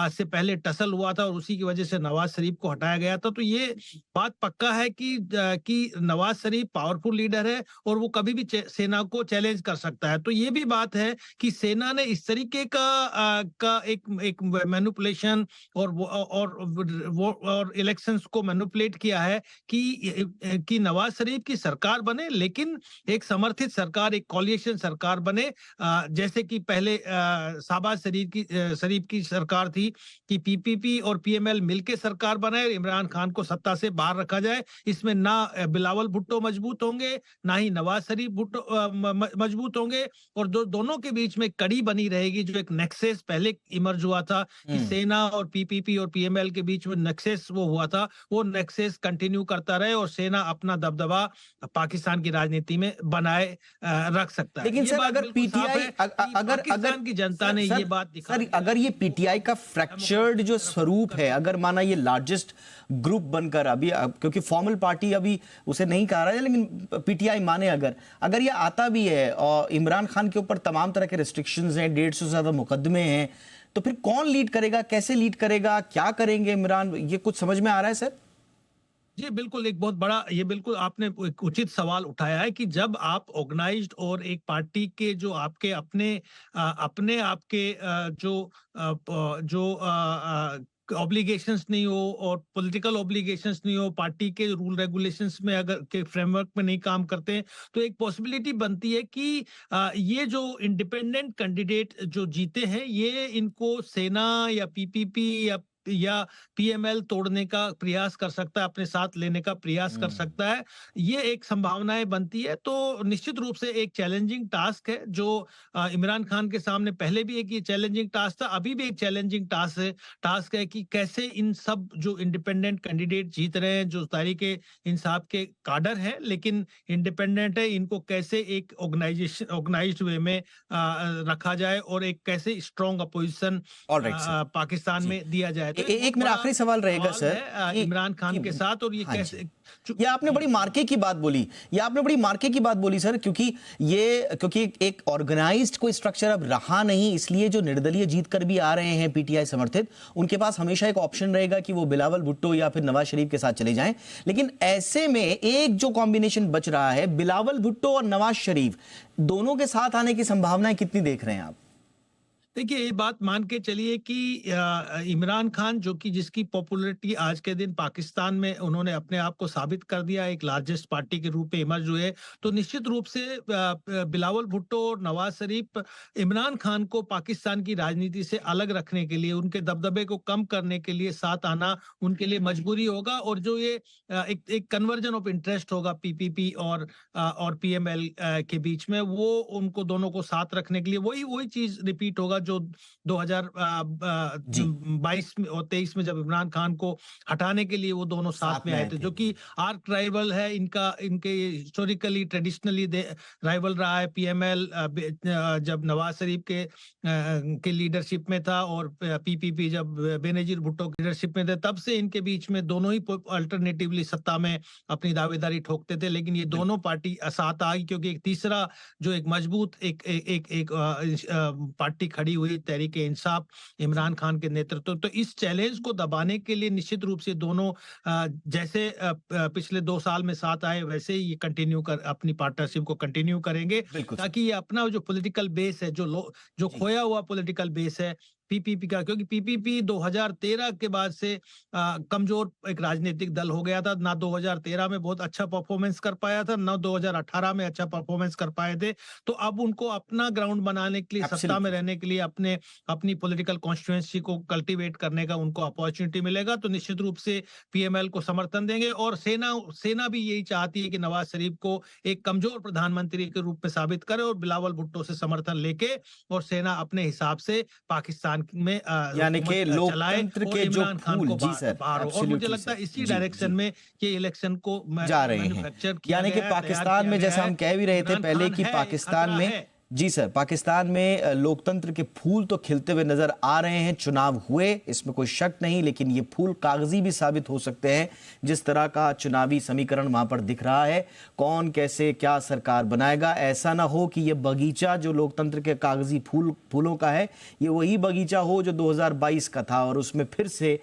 से पहले टसल हुआ था और उसी की वजह से नवाज शरीफ को हटाया गया था, तो ये बात पक्का है कि नवाज शरीफ पावरफुल लीडर है और वो कभी भी सेना को चैलेंज कर सकता है। तो ये भी बात है कि सेना ने इस तरीके का एक मैनिपुलेशन और इलेक्शंस को मैनिपुलेट किया है कि नवाज शरीफ की सरकार बने, लेकिन एक समर्थित सरकार, एक कॉलिएशन सरकार बने, जैसे कि पहले शहबाज शरीफ की सरकार थी कि पीपीपी और पीएमएल मिलकर सरकार बनाए, इमरान खान को सत्ता से बाहर रखा जाए। इसमें ना बिलावल भुट्टो मजबूत होंगे, ना ही नवाज शरीफ भुट्टो मजबूत होंगे, और दोनों के बीच में कड़ी बनी रहेगी। जो एक नेक्सस पहले इमर्ज हुआ था कि सेना और पीपीपी और पीएमएल के बीच में नेक्सस वो हुआ था, वो नेक्सस कंटिन्यू करता रहे और सेना अपना दबदबा पाकिस्तान की राजनीति में बनाए रख सकता है। लेकिन सर अगर पीटीआई पाकिस्तान की जनता ने ये बात दिखा, अगर ये पीटीआई का फ्रैक्चर्ड जो स्वरूप है, अगर माना ये लार्जेस्ट ग्रुप बनकर अभी, क्योंकि फॉर्मल पार्टी अभी उसे नहीं कहा रहा है, लेकिन पीटीआई माने अगर ये आता भी है और इमरान खान के ऊपर तमाम तरह के रिस्ट्रिक्शंस हैं, 150 से ज्यादा मुकदमे हैं, तो फिर कौन लीड करेगा, कैसे लीड करेगा, क्या करेंगे इमरान, ये कुछ समझ में आ रहा है सर? जी बिल्कुल, एक बहुत बड़ा, ये बिल्कुल आपने एक उचित सवाल उठाया है कि जब आप ऑर्गेनाइज्ड और एक पार्टी के जो आपके अपने आपके जो ऑब्लिगेशंस नहीं हो और पॉलिटिकल ऑब्लिगेशंस नहीं हो, पार्टी के रूल रेगुलेशंस में अगर के फ्रेमवर्क में नहीं काम करते हैं, तो एक पॉसिबिलिटी बनती है कि ये जो इंडिपेंडेंट कैंडिडेट जो जीते हैं, ये इनको सेना या पीपीपी या पीएमएल तोड़ने का प्रयास कर सकता है, अपने साथ लेने का प्रयास कर सकता है। ये एक संभावनाएं बनती है। तो निश्चित रूप से एक चैलेंजिंग टास्क है जो इमरान खान के सामने पहले भी एक ये चैलेंजिंग टास्क था, अभी भी एक चैलेंजिंग टास्क है कि कैसे इन सब जो इंडिपेंडेंट कैंडिडेट जीत रहे हैं, जो तहरीक-ए-इंसाफ के काडर हैं लेकिन इंडिपेंडेंट है, इनको कैसे एक ऑर्गेनाइज्ड वे में रखा जाए और एक कैसे स्ट्रॉन्ग अपोजिशन पाकिस्तान में दिया जाए। एक मेरा आखिरी सवाल रहेगा सर इमरान खान के साथ, और ये कैसे, ये आपने बड़ी मार्के की बात बोली, सर, क्योंकि एक ऑर्गेनाइज्ड कोई स्ट्रक्चर अब रहा नहीं, इसलिए जो निर्दलीय जीत कर भी आ रहे हैं पीटीआई समर्थित, उनके पास हमेशा एक ऑप्शन रहेगा कि वो बिलावल भुट्टो या फिर नवाज शरीफ के साथ चले जाएं। लेकिन ऐसे में एक जो कॉम्बिनेशन बच रहा है, बिलावल भुट्टो और नवाज शरीफ, दोनों के साथ आने की संभावनाएं कितनी देख रहे हैं आप? देखिए, ये बात मान के चलिए कि इमरान खान जो कि जिसकी पॉपुलैरिटी आज के दिन पाकिस्तान में उन्होंने अपने आप को साबित कर दिया, एक लार्जेस्ट पार्टी के रूप में इमर्ज हुए, तो निश्चित रूप से बिलावल भुट्टो और नवाज शरीफ इमरान खान को पाकिस्तान की राजनीति से अलग रखने के लिए, उनके दबदबे को कम करने के लिए साथ आना उनके लिए मजबूरी होगा। और जो ये एक कन्वर्जन ऑफ इंटरेस्ट होगा पीपीपी और पीएमएल के बीच में, वो उनको दोनों को साथ रखने के लिए वही चीज रिपीट होगा जो 2022 में और 23 में जब इमरान खान को हटाने के लिए वो दोनों साथ में आए थे, जो कि आर्क राइवल है इनके हिस्टोरिकली ट्रेडिशनली राइवल रहा है। पीएमएल जब नवाज शरीफ के लीडरशिप में था और पीपीपी जब बेनजीर भुट्टो की लीडरशिप में थे, तब से इनके बीच में दोनों ही अल्टरनेटिवली सत्ता में अपनी दावेदारी ठोकते थे। लेकिन ये दोनों पार्टी साथ आई क्योंकि एक तीसरा जो एक मजबूत एक पार्टी खड़ी हुई, तहरीक-ए-इंसाफ, इमरान खान के नेतृत्व। तो इस चैलेंज को दबाने के लिए निश्चित रूप से दोनों जैसे पिछले 2 साल में साथ आए, वैसे ही ये कंटिन्यू कर अपनी पार्टनरशिप को कंटिन्यू करेंगे, ताकि ये अपना जो पॉलिटिकल बेस है, जो खोया हुआ पॉलिटिकल बेस है पीपीपी का, क्योंकि पीपीपी 2013 के बाद से कमजोर एक राजनीतिक दल हो गया था। ना 2013 में बहुत अच्छा परफॉर्मेंस कर पाया था, ना 2018 में अच्छा परफॉर्मेंस कर पाए थे। तो अब उनको अपना ग्राउंड बनाने के लिए, सत्ता में रहने के लिए, अपनी पॉलिटिकल कॉन्स्टिट्यूएंसी को कल्टीवेट करने का उनको अपॉर्चुनिटी मिलेगा। तो निश्चित रूप से पीएमएल को समर्थन देंगे। और सेना भी यही चाहती है कि नवाज शरीफ को एक कमजोर प्रधानमंत्री के रूप में साबित करे और बिलावल भुट्टो से समर्थन लेके और सेना अपने हिसाब से पाकिस्तान में यानी कि लोकतंत्र के जो फूल, जी सर, और मुझे लगता है इसी डायरेक्शन में ये इलेक्शन को जा रहे हैं। यानी कि पाकिस्तान में, जैसा हम कह भी रहे थे पहले कि पाकिस्तान में, जी सर, पाकिस्तान में लोकतंत्र के फूल तो खिलते हुए नजर आ रहे हैं। चुनाव हुए, इसमें कोई शक नहीं, लेकिन ये फूल कागजी भी साबित हो सकते हैं। जिस तरह का चुनावी समीकरण वहां पर दिख रहा है, कौन कैसे क्या सरकार बनाएगा, ऐसा ना हो कि ये बगीचा जो लोकतंत्र के कागजी फूलों का है, ये वही बगीचा हो जो 2022 का था और उसमें फिर से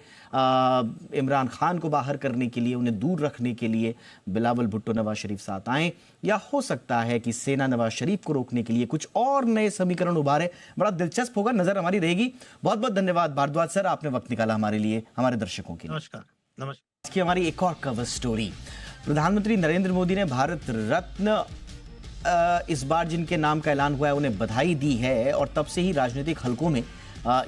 इमरान खान को बाहर करने के लिए, उन्हें दूर रखने के लिए बिलावल भुट्टो, नवाज शरीफ साथ आए, या हो सकता है कि सेना नवाज शरीफ को रोकने के लिए कुछ और नए समीकरण उभारे। बड़ा दिलचस्प होगा, नजर हमारी रहेगी। बहुत बहुत धन्यवाद भारद्वाज सर, आपने वक्त निकाला हमारे लिए, हमारे दर्शकों के लिए। नमस्कार। इसकी हमारी एक और कवर स्टोरी, प्रधानमंत्री नरेंद्र मोदी ने भारत रत्न इस बार जिनके नाम का ऐलान हुआ है उन्हें बधाई दी है और तब से ही राजनीतिक हलकों में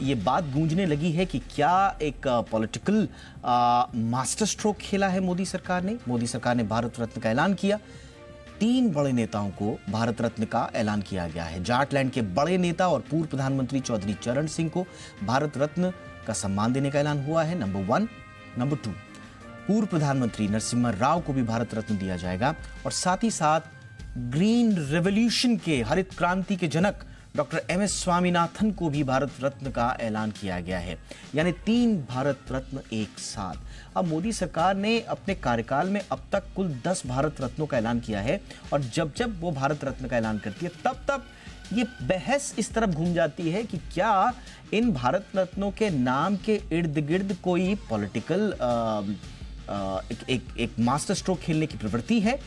ये बात गूंजने लगी है कि क्या एक पॉलिटिकल मास्टर स्ट्रोक खेला है मोदी सरकार ने। मोदी सरकार ने भारत रत्न का ऐलान किया। 3 बड़े नेताओं को भारत रत्न का ऐलान किया गया है। जाटलैंड के बड़े नेता और पूर्व प्रधानमंत्री चौधरी चरण सिंह को भारत रत्न का सम्मान देने का ऐलान हुआ है, नंबर 1। नंबर 2, पूर्व प्रधानमंत्री नरसिम्हा राव को भी भारत रत्न दिया जाएगा और साथ ही साथ ग्रीन रेवोल्यूशन के, हरित क्रांति के जनक डॉक्टर MS स्वामीनाथन को भी भारत रत्न का ऐलान किया गया है। यानी 3 भारत रत्न एक साथ। अब मोदी सरकार ने अपने कार्यकाल में अब तक कुल 10 भारत रत्नों का ऐलान किया है और जब जब वो भारत रत्न का ऐलान करती है तब तब ये बहस इस तरफ घूम जाती है कि क्या इन भारत रत्नों के नाम के इर्द गिर्द कोई पॉलिटिकल एक मास्टर स्ट्रोक खेलने की प्रवृत्ति है।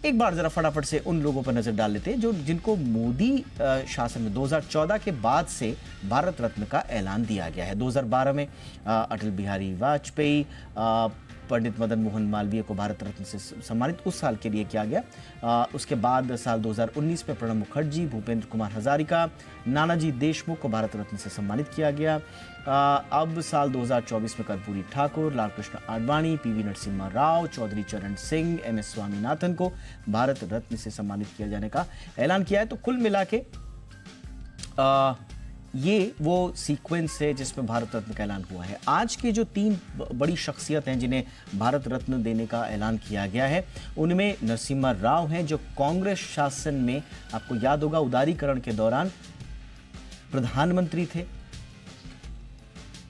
एक बार जरा फटाफट से उन लोगों पर नजर डाल लेते हैं जिनको मोदी शासन में 2014 के बाद से भारत रत्न का ऐलान दिया गया है। 2012 में अटल बिहारी वाजपेयी, पंडित मदन मोहन मालवीय को भारत रत्न से सम्मानित उस साल के लिए किया गया। उसके बाद साल 2019 में प्रणब मुखर्जी, भूपेंद्र कुमार हजारिका, नानाजी देशमुख को भारत रत्न से सम्मानित किया गया। अब साल 2024 में कर्पूरी ठाकुर, लालकृष्ण आडवाणी, PV नरसिम्हा राव, चौधरी चरण सिंह, MS स्वामीनाथन को भारत रत्न से सम्मानित किया जाने का ऐलान किया है। तो कुल मिला के ये वो सीक्वेंस है जिसमें भारत रत्न का ऐलान हुआ है। आज के जो 3 बड़ी शख्सियत हैं जिन्हें भारत रत्न देने का ऐलान किया गया है, उनमें नरसिम्हा राव हैं जो कांग्रेस शासन में, आपको याद होगा, उदारीकरण के दौरान प्रधानमंत्री थे।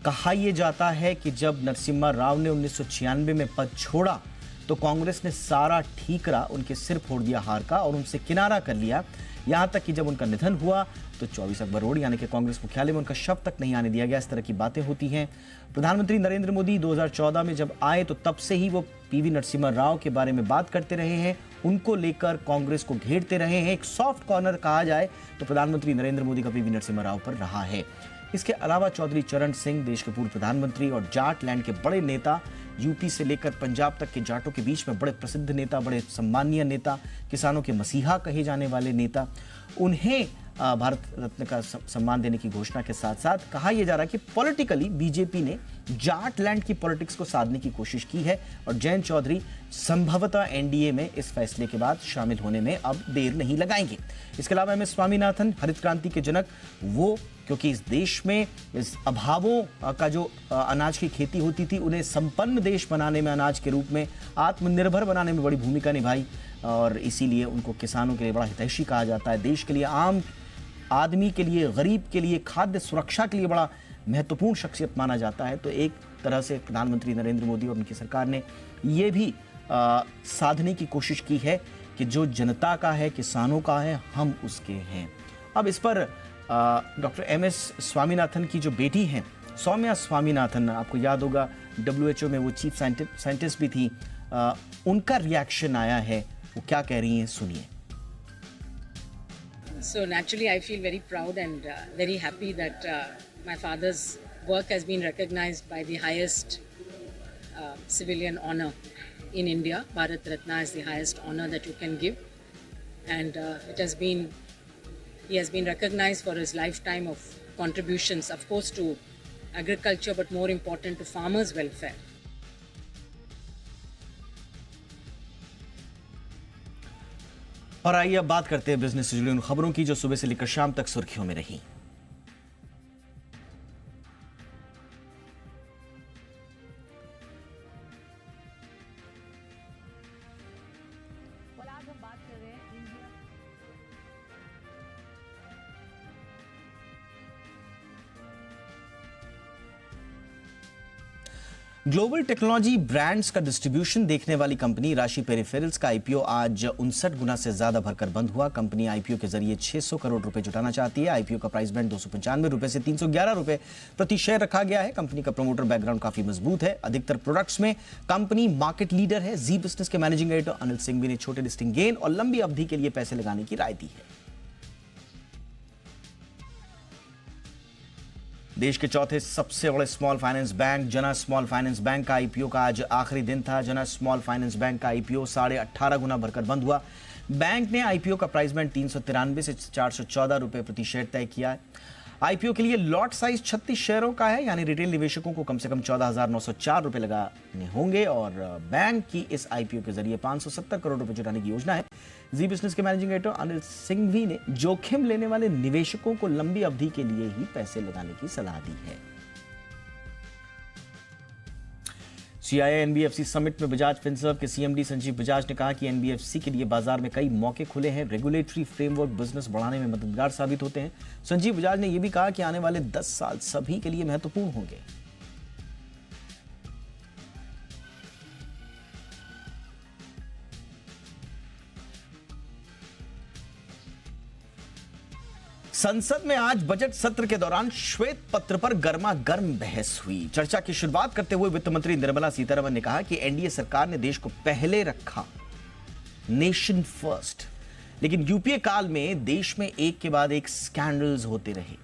कहा यह जाता है कि जब नरसिम्हा राव ने 1996 में पद छोड़ा तो कांग्रेस ने सारा ठीकरा उनके सिर फोड़ दिया हार का और उनसे किनारा कर लिया। यहां तक कि जब उनका निधन हुआ तो 24 अकबर रोड यानी कि कांग्रेस मुख्यालय में उनका शव तक नहीं आने दिया गया। इस तरह की बातें होती हैं। प्रधानमंत्री नरेंद्र मोदी 2014 में जब आए तो तब से ही वो PV नरसिम्हा राव के बारे में बात करते रहे हैं, उनको लेकर कांग्रेस को घेरते रहे हैं। एक सॉफ्ट कॉर्नर कहा जाए तो प्रधानमंत्री नरेंद्र मोदी का PV नरसिम्हा राव पर रहा है। इसके अलावा चौधरी चरण सिंह देश के पूर्व प्रधानमंत्री और जाटलैंड के बड़े नेता, यूपी से लेकर पंजाब तक के जाटों के बीच में बड़े प्रसिद्ध नेता, बड़े सम्मानीय नेता, किसानों के मसीहा कहे जाने वाले नेता, उन्हें भारत रत्न का सम्मान देने की घोषणा के साथ साथ कहा यह जा रहा है कि पॉलिटिकली बीजेपी ने जाटलैंड की पॉलिटिक्स को साधने की कोशिश की है और जयंत चौधरी संभवतः एनडीए में इस फैसले के बाद शामिल होने में अब देर नहीं लगाएंगे। इसके अलावा MS स्वामीनाथन, हरित क्रांति के जनक, वो क्योंकि इस देश में इस अभावों का जो अनाज की खेती होती थी उन्हें संपन्न देश बनाने में, अनाज के रूप में आत्मनिर्भर बनाने में बड़ी भूमिका निभाई और इसीलिए उनको किसानों के लिए बड़ा हितैषी कहा जाता है। देश के लिए, आम आदमी के लिए, गरीब के लिए, खाद्य सुरक्षा के लिए बड़ा महत्वपूर्ण शख्सियत माना जाता है। तो एक तरह से प्रधानमंत्री नरेंद्र मोदी और उनकी सरकार ने ये भी साधने की कोशिश की है कि जो जनता का है, किसानों का है, हम उसके हैं। अब इस पर डॉक्टर MS स्वामीनाथन की जो बेटी हैं सौम्या स्वामीनाथन, आपको याद होगा WHO में वो चीफ साइंटिस्ट भी थी, उनका रिएक्शन आया है। वो क्या कह रही हैं, सुनिए। So naturally, I feel very proud and very happy that my father's work has been recognized by the highest civilian honor in India. Bharat Ratna is the highest honor that you can give, and he has been recognized for his lifetime of contributions, of course, to agriculture, but more important to farmers' welfare. और आइए अब बात करते हैं business से जुड़ी उन खबरों की जो सुबह से लेकर शाम तक सुर्खियों में रही। ग्लोबल टेक्नोलॉजी ब्रांड्स का डिस्ट्रीब्यूशन देखने वाली कंपनी राशि पेरिफेरल्स का आईपीओ आज 59 गुना से ज्यादा भरकर बंद हुआ। कंपनी आईपीओ के जरिए 600 करोड़ रुपए जुटाना चाहती है। आईपीओ का प्राइस बैंड 295 रुपए से 311 रुपए प्रति शेयर रखा गया है। कंपनी का प्रमोटर बैकग्राउंड काफी मजबूत है। अधिकतर प्रोडक्ट्स में कंपनी मार्केट लीडर है। जी बिजनेस के मैनेजिंग एडिटर अनिल सिंघवी ने छोटे लिस्टिंग गेन और लंबी अवधि के लिए पैसे लगाने की राय दी है। देश के चौथे सबसे बड़े स्मॉल फाइनेंस बैंक जना स्मॉल फाइनेंस बैंक का आईपीओ का आज आखिरी दिन था। जना स्मॉल फाइनेंस बैंक का आईपीओ 18.5 गुना भरकर बंद हुआ। बैंक ने आईपीओ का प्राइस बैंड 393 से 414 रुपए प्रति शेयर तय किया है। आईपीओ के लिए लॉट साइज 36 शेयरों का है, यानी रिटेल निवेशकों को कम से कम 14,904 रुपए लगाने होंगे और बैंक की इस आईपीओ के जरिए 570 करोड़ रुपए जुटाने की योजना है। जी बिजनेस के मैनेजिंग एडिटर अनिल सिंघवी ने जोखिम लेने वाले निवेशकों को लंबी अवधि के लिए ही पैसे लगाने की सलाह दी है। सीआईआई एनबीएफसी समिट में बजाज फिनसर्व के सीएमडी संजीव बजाज ने कहा कि एनबीएफसी के लिए बाजार में कई मौके खुले हैं। रेगुलेटरी फ्रेमवर्क बिजनेस बढ़ाने में मददगार साबित होते हैं। संजीव बजाज ने यह भी कहा कि आने वाले 10 साल सभी के लिए महत्वपूर्ण होंगे। संसद में आज बजट सत्र के दौरान श्वेत पत्र पर गर्मा गर्म बहस हुई। चर्चा की शुरुआत करते हुए वित्त मंत्री निर्मला सीतारमण ने कहा कि एनडीए सरकार ने देश को पहले रखा, नेशन फर्स्ट। लेकिन यूपीए काल में देश में एक के बाद एक स्कैंडल्स होते रहे।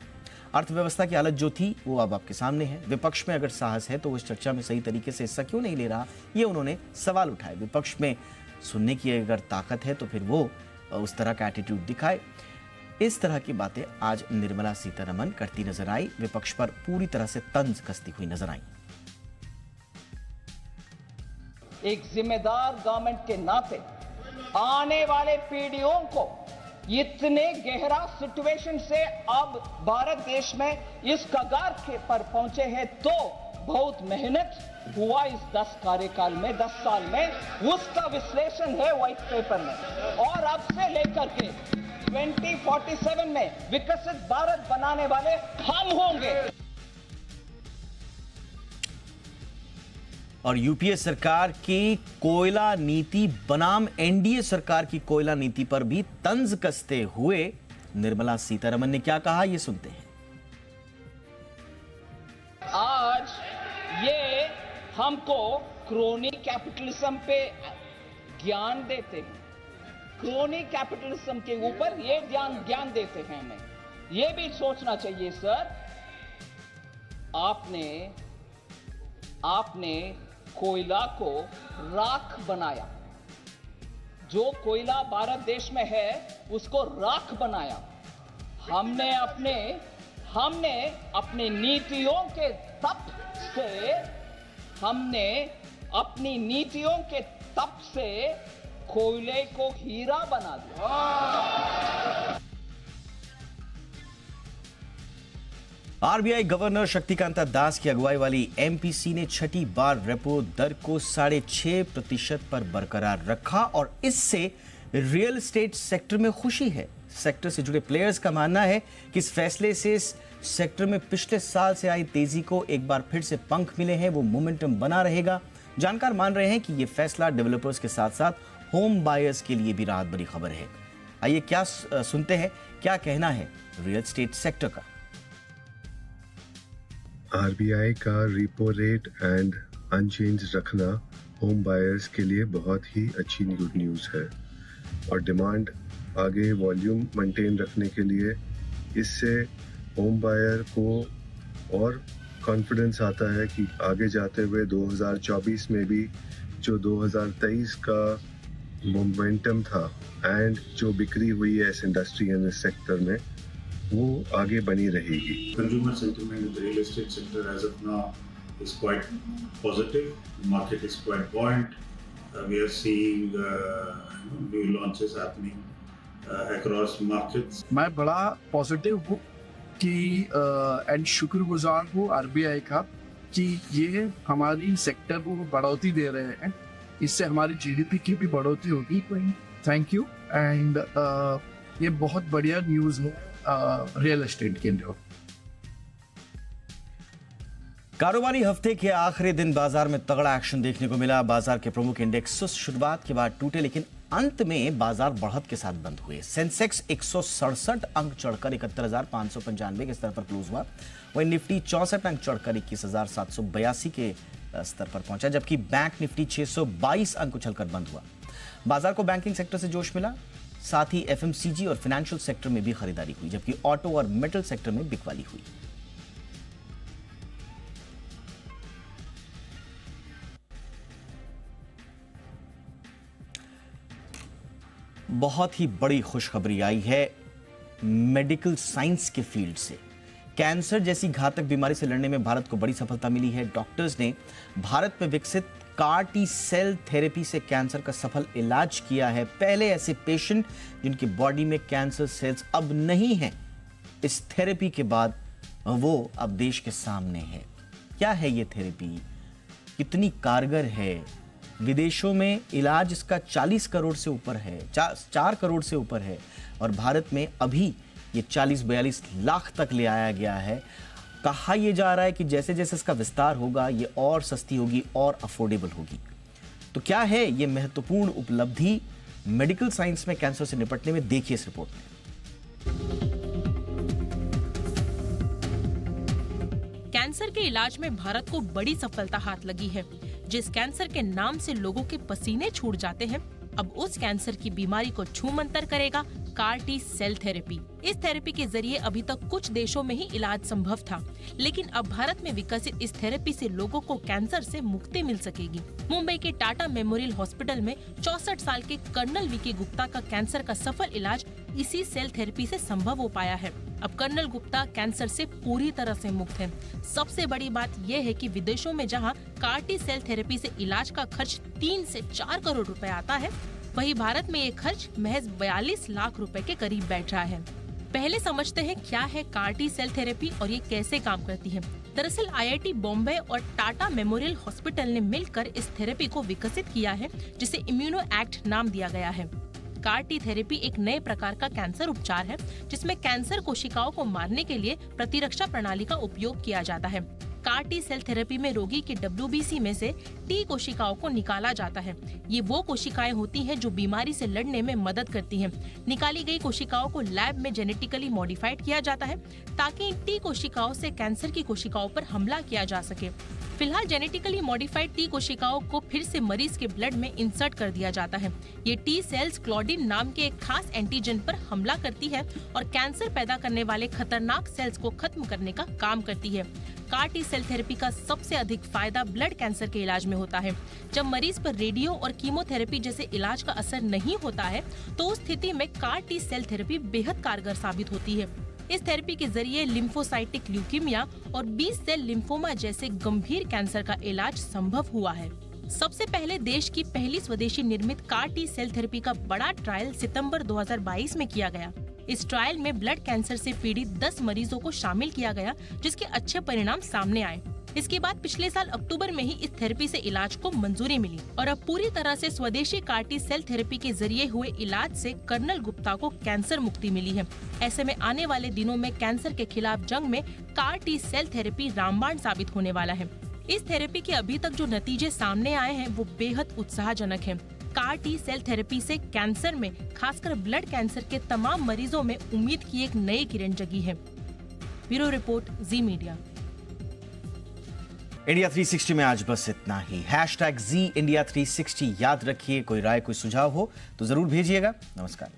अर्थव्यवस्था की हालत जो थी वो अब आपके सामने है। विपक्ष में अगर साहस है तो वो इस चर्चा में सही तरीके से हिस्सा क्यों नहीं ले रहा, ये उन्होंने सवाल उठाए। विपक्ष में सुनने की अगर ताकत है तो फिर वो उस तरह का एटीट्यूड दिखाए। इस तरह की बातें आज निर्मला सीतारमण करती नजर आई। विपक्ष पर पूरी तरह से तंज कसती हुई नजर आई। एक जिम्मेदार गवर्नमेंट के नाते आने वाले पीढ़ियों को इतने गहरा सिचुएशन से अब भारत देश में इस कगार के पर पहुंचे हैं, तो बहुत मेहनत हुआ इस 10 कार्यकाल में, 10 साल में, उसका विश्लेषण है व्हाइट पेपर में। और अब से लेकर के 2047 में विकसित भारत बनाने वाले हम होंगे। और यूपीए सरकार की कोयला नीति बनाम एनडीए सरकार की कोयला नीति पर भी तंज कसते हुए निर्मला सीतारमण ने क्या कहा, ये सुनते हैं। आज ये हमको क्रोनी कैपिटलिज्म पे ज्ञान देते हैं, क्रोनी कैपिटलिज्म के ऊपर ये ज्ञान देते हैं। हमें ये भी सोचना चाहिए सर, आपने कोयला को राख बनाया, जो कोयला भारत देश में है उसको राख बनाया। हमने अपने नीतियों के तप से, हमने अपनी नीतियों के तप से कोयले को हीरा बना दिया। आरबीआई गवर्नर शक्तिकांता दास की अगुवाई वाली एमपीसी ने छठी बार रेपो दर को 6.5% पर बरकरार रखा और इससे रियल एस्टेट सेक्टर में खुशी है। सेक्टर से जुड़े प्लेयर्स का मानना है कि इस फैसले से इस सेक्टर में पिछले साल से आई तेजी को एक बार फिर से पंख मिले हैं, वो मोमेंटम बना रहेगा। जानकार मान रहे हैं कि यह फैसला डेवलपर्स के साथ साथ होम बायर्स के लिए भी राहत भरी खबर है। आइए क्या सुनते हैं, क्या कहना है रियल एस्टेट सेक्टर का। आरबीआई का रिपो रेट एंड अनचेंज रखना होम बायर्स के लिए बहुत ही अच्छी गुड न्यूज़ है और डिमांड आगे वॉल्यूम मेंटेन रखने के लिए इससे होम बायर को और कॉन्फिडेंस आता है कि आगे जाते हुए 2024 में भी जो 2023 का मोमेंटम था एंड जो बिक्री हुई है इस इंडस्ट्री एंड इस सेक्टर में वो आगे बनी रहेगी। Consumer sentiment in the real estate sector as of now is quite positive. The market is quite buoyant. We are seeing new launches happening across markets. मैं बड़ा पॉजिटिव हूँ कि एंड शुक्रगुजार हूँ आरबीआई का कि ये हमारी सेक्टर को बढ़ोतरी दे रहे हैं। इससे हमारी जीडीपी की भी बढ़ोतरी होगी। थैंक यू एंड ये बहुत बढ़िया न्यूज़ है रियल एस्टेट के लिए। कारोबारी हफ्ते के आखिरी दिन बाजार में तगड़ा एक्शन देखने को मिला। बाजार के प्रमुख इंडेक्स शुरुआत के बाद टूटे लेकिन अंत में बाजार बढ़त के साथ बंद हुए। सेंसेक्स 167 अंक चढ़कर 71,595 के स्तर पर क्लोज हुआ। वहीं निफ्टी 64 अंक चढ़कर 21,782 के स्तर पर पहुंचा, जबकि बैंक निफ्टी 622 अंक उछलकर बंद हुआ। बाजार को बैंकिंग सेक्टर से जोश मिला, साथ ही एफएमसीजी और फाइनेंशियल सेक्टर में भी खरीदारी हुई, जबकि ऑटो और मेटल सेक्टर में बिकवाली हुई। बहुत ही बड़ी खुशखबरी आई है मेडिकल साइंस के फील्ड से। कैंसर जैसी घातक बीमारी से लड़ने में भारत को बड़ी सफलता मिली है। डॉक्टर्स ने भारत में विकसित CAR-T सेल थेरेपी से कैंसर का सफल इलाज किया है। पहले ऐसे पेशेंट जिनकी बॉडी में कैंसर सेल्स अब नहीं हैं, इस थेरेपी के बाद वो अब देश के सामने है। क्या है ये थेरेपी, कितनी कारगर है? विदेशों में इलाज इसका 40 करोड़ से ऊपर है, 4 करोड़ से ऊपर है, और भारत में अभी ये 40-42 लाख तक ले आया गया है। कहा यह जा रहा है कि जैसे जैसे इसका विस्तार होगा ये और सस्ती होगी और अफोर्डेबल होगी। तो क्या है ये महत्वपूर्ण उपलब्धि मेडिकल साइंस में कैंसर से निपटने में, देखिए इस रिपोर्ट में। कैंसर के इलाज में भारत को बड़ी सफलता हाथ लगी है। जिस कैंसर के नाम से लोगों के पसीने छूट जाते हैं, अब उस कैंसर की बीमारी को छूमंतर करेगा CAR-T सेल थेरेपी। इस थेरेपी के जरिए अभी तक कुछ देशों में ही इलाज संभव था, लेकिन अब भारत में विकसित इस थेरेपी से लोगों को कैंसर से मुक्ति मिल सकेगी। मुंबई के टाटा मेमोरियल हॉस्पिटल में 64 साल के कर्नल वीके गुप्ता का कैंसर का सफल इलाज इसी सेल थेरेपी से संभव हो पाया है। अब कर्नल गुप्ता कैंसर से पूरी तरह से मुक्त हैं। सबसे बड़ी बात यह है कि विदेशों में जहां CAR-T सेल थेरेपी से इलाज का खर्च 3 से 4 करोड़ रुपए आता है, वहीं भारत में ये खर्च महज 42 लाख रुपए के करीब बैठ रहा है। पहले समझते हैं क्या है CAR-T सेल थेरेपी और ये कैसे काम करती है। दरअसल IIT बॉम्बे और टाटा मेमोरियल हॉस्पिटल ने मिलकर इस थेरेपी को विकसित किया है, जिसे इम्यूनो एक्ट नाम दिया गया है। CAR-T थेरेपी एक नए प्रकार का कैंसर उपचार है, जिसमें कैंसर कोशिकाओं को मारने के लिए प्रतिरक्षा प्रणाली का उपयोग किया जाता है। CAR-T सेल थेरेपी में रोगी के WBC में से T कोशिकाओं को निकाला जाता है। ये वो कोशिकाएं होती हैं जो बीमारी से लड़ने में मदद करती हैं। निकाली गई कोशिकाओं को लैब में जेनेटिकली मॉडिफाइड किया जाता है ताकि इन T कोशिकाओं से कैंसर की कोशिकाओं पर हमला किया जा सके। फिलहाल जेनेटिकली मॉडिफाइड T कोशिकाओं को फिर से मरीज के ब्लड में इंसर्ट कर दिया जाता है। ये T सेल्स क्लॉडिन नाम के एक खास एंटीजन पर हमला करती है और कैंसर पैदा करने वाले खतरनाक सेल्स को खत्म करने का काम करती है। CAR-T सेल थेरेपी का सबसे अधिक फायदा ब्लड कैंसर के इलाज में होता है। जब मरीज पर रेडियो और कीमोथेरेपी जैसे इलाज का असर नहीं होता है, तो उस स्थिति में CAR-T सेल थेरेपी बेहद कारगर साबित होती है। इस थेरेपी के जरिए लिम्फोसाइटिक ल्यूकीमिया और बी सेल लिम्फोमा जैसे गंभीर कैंसर का इलाज संभव हुआ है। सबसे पहले देश की पहली स्वदेशी निर्मित CAR-T सेल थेरेपी का बड़ा ट्रायल सितंबर 2022 में किया गया। इस ट्रायल में ब्लड कैंसर से पीड़ित 10 मरीजों को शामिल किया गया, जिसके अच्छे परिणाम सामने आए। इसके बाद पिछले साल अक्टूबर में ही इस थेरेपी से इलाज को मंजूरी मिली और अब पूरी तरह से स्वदेशी CAR-T सेल थेरेपी के जरिए हुए इलाज से कर्नल गुप्ता को कैंसर मुक्ति मिली है। ऐसे में आने वाले दिनों में कैंसर के खिलाफ जंग में CAR-T सेल थेरेपी रामबाण साबित होने वाला है। इस थेरेपी के अभी तक जो नतीजे सामने आए हैं वो बेहद उत्साहजनक है। CAR-T सेल थेरेपी से कैंसर में, खासकर ब्लड कैंसर के तमाम मरीजों में उम्मीद की एक नई किरण जगी है। ब्यूरो रिपोर्ट, जी मीडिया। इंडिया 360 में आज बस इतना ही। #ZIndia360 याद रखिए। कोई राय, कोई सुझाव हो तो जरूर भेजिएगा। नमस्कार।